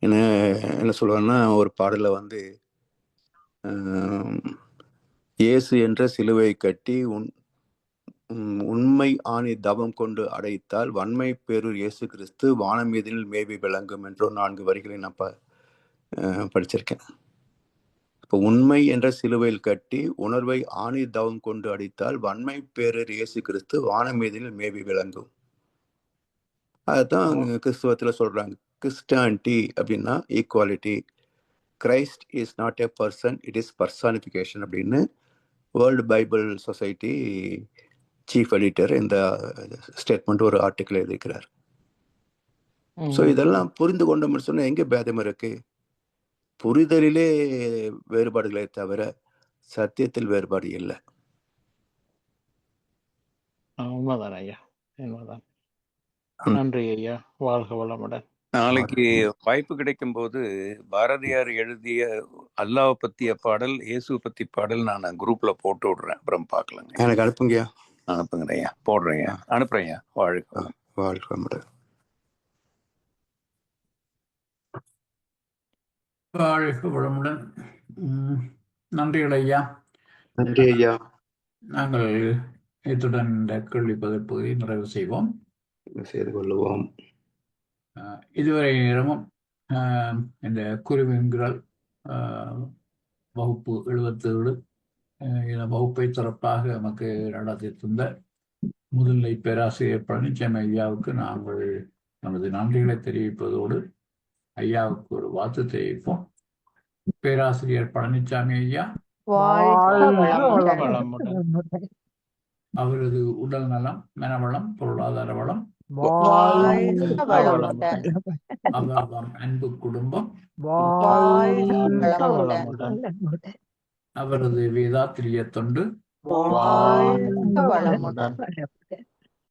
என்ன சொல்லுவாருன்னா, ஒரு பாடல இயேசு என்ற சிலுவை கட்டி உண்மை ஆணி தவம் கொண்டு அடைத்தால் வன்மை பேரூர் இயேசு கிறிஸ்து வானம் மீதில் மேவி விளங்கும் என்ற 4 வரிகளை நான் படிச்சிருக்கேன். இப்போ உண்மை என்ற சிலுவையில் கட்டி உணர்வை ஆணி தவம் கொண்டு அடித்தால் வன்மை பேரூர் இயேசு கிறிஸ்து வானம் மீதில் மேவி விளங்கும். அதுதான் கிறிஸ்துவத்தில் சொல்றாங்க. கிறிஸ்டானிட்டி அப்படின்னா equality. Christ is not a person, it is personification அப்படின்னு world Bible society chief editor இந்த ஸ்டேட்மெண்ட் ஒரு ஆர்டிக்கிள் எழுதியிருக்கிறார். ஸோ இதெல்லாம் புரிந்து கொண்டோம்னு சொன்னா எங்கே பேதம் இருக்கு? புரிதலிலே வேறுபாடுகளை தவிர சத்தியத்தில் வேறுபாடு இல்லை. உண்மைதான் ஐயா, உண்மைதான். நன்றி ஐயா, வாழ்க வளமுடன். நாளைக்கு வாய்ப்பு கிடைக்கும் போது பாரதியார் எழுதிய அல்லாஹ் பத்திய பாடல், இயேசு பத்தி பாடல் நான் குரூப்ல போட்டு விடுறேன், அப்புறம் பார்க்கலாங்க. எனக்கு அனுப்புங்கய்யா. அனுப்புங்கய்யா, போடுறேங்க, அனுப்புறேங்க. வாழ்க வாழ்க வளமுடன். வாழ்க வளமுடன். நன்றிகள் ஐயா. நன்றி ஐயா. நாங்கள் இத்துடன் இந்த கேள்வி பதில் பகுதியை நிறைவு செய்வோம், செய்து கொள்ளுவோம். இதுவரை நேரமும் இந்த குருவின்குரல் வகுப்பு 77 இந்த வகுப்பை சிறப்பாக நமக்கு நடத்தி தந்த முதுநிலை பேராசிரியர் பழனிசாமி ஐயாவுக்கு நாங்கள் நமது நன்றிகளை தெரிவிப்பதோடு ஐயாவுக்கு ஒரு வாழ்த்து தெரிவிப்போம். பேராசிரியர் பழனிசாமி ஐயா அவரது உடல் நலம், மனவளம், பொருளாதார வளம், அவர்தம் அன்பு குடும்பம், அவரது வேதாத்திரிய தொண்டு,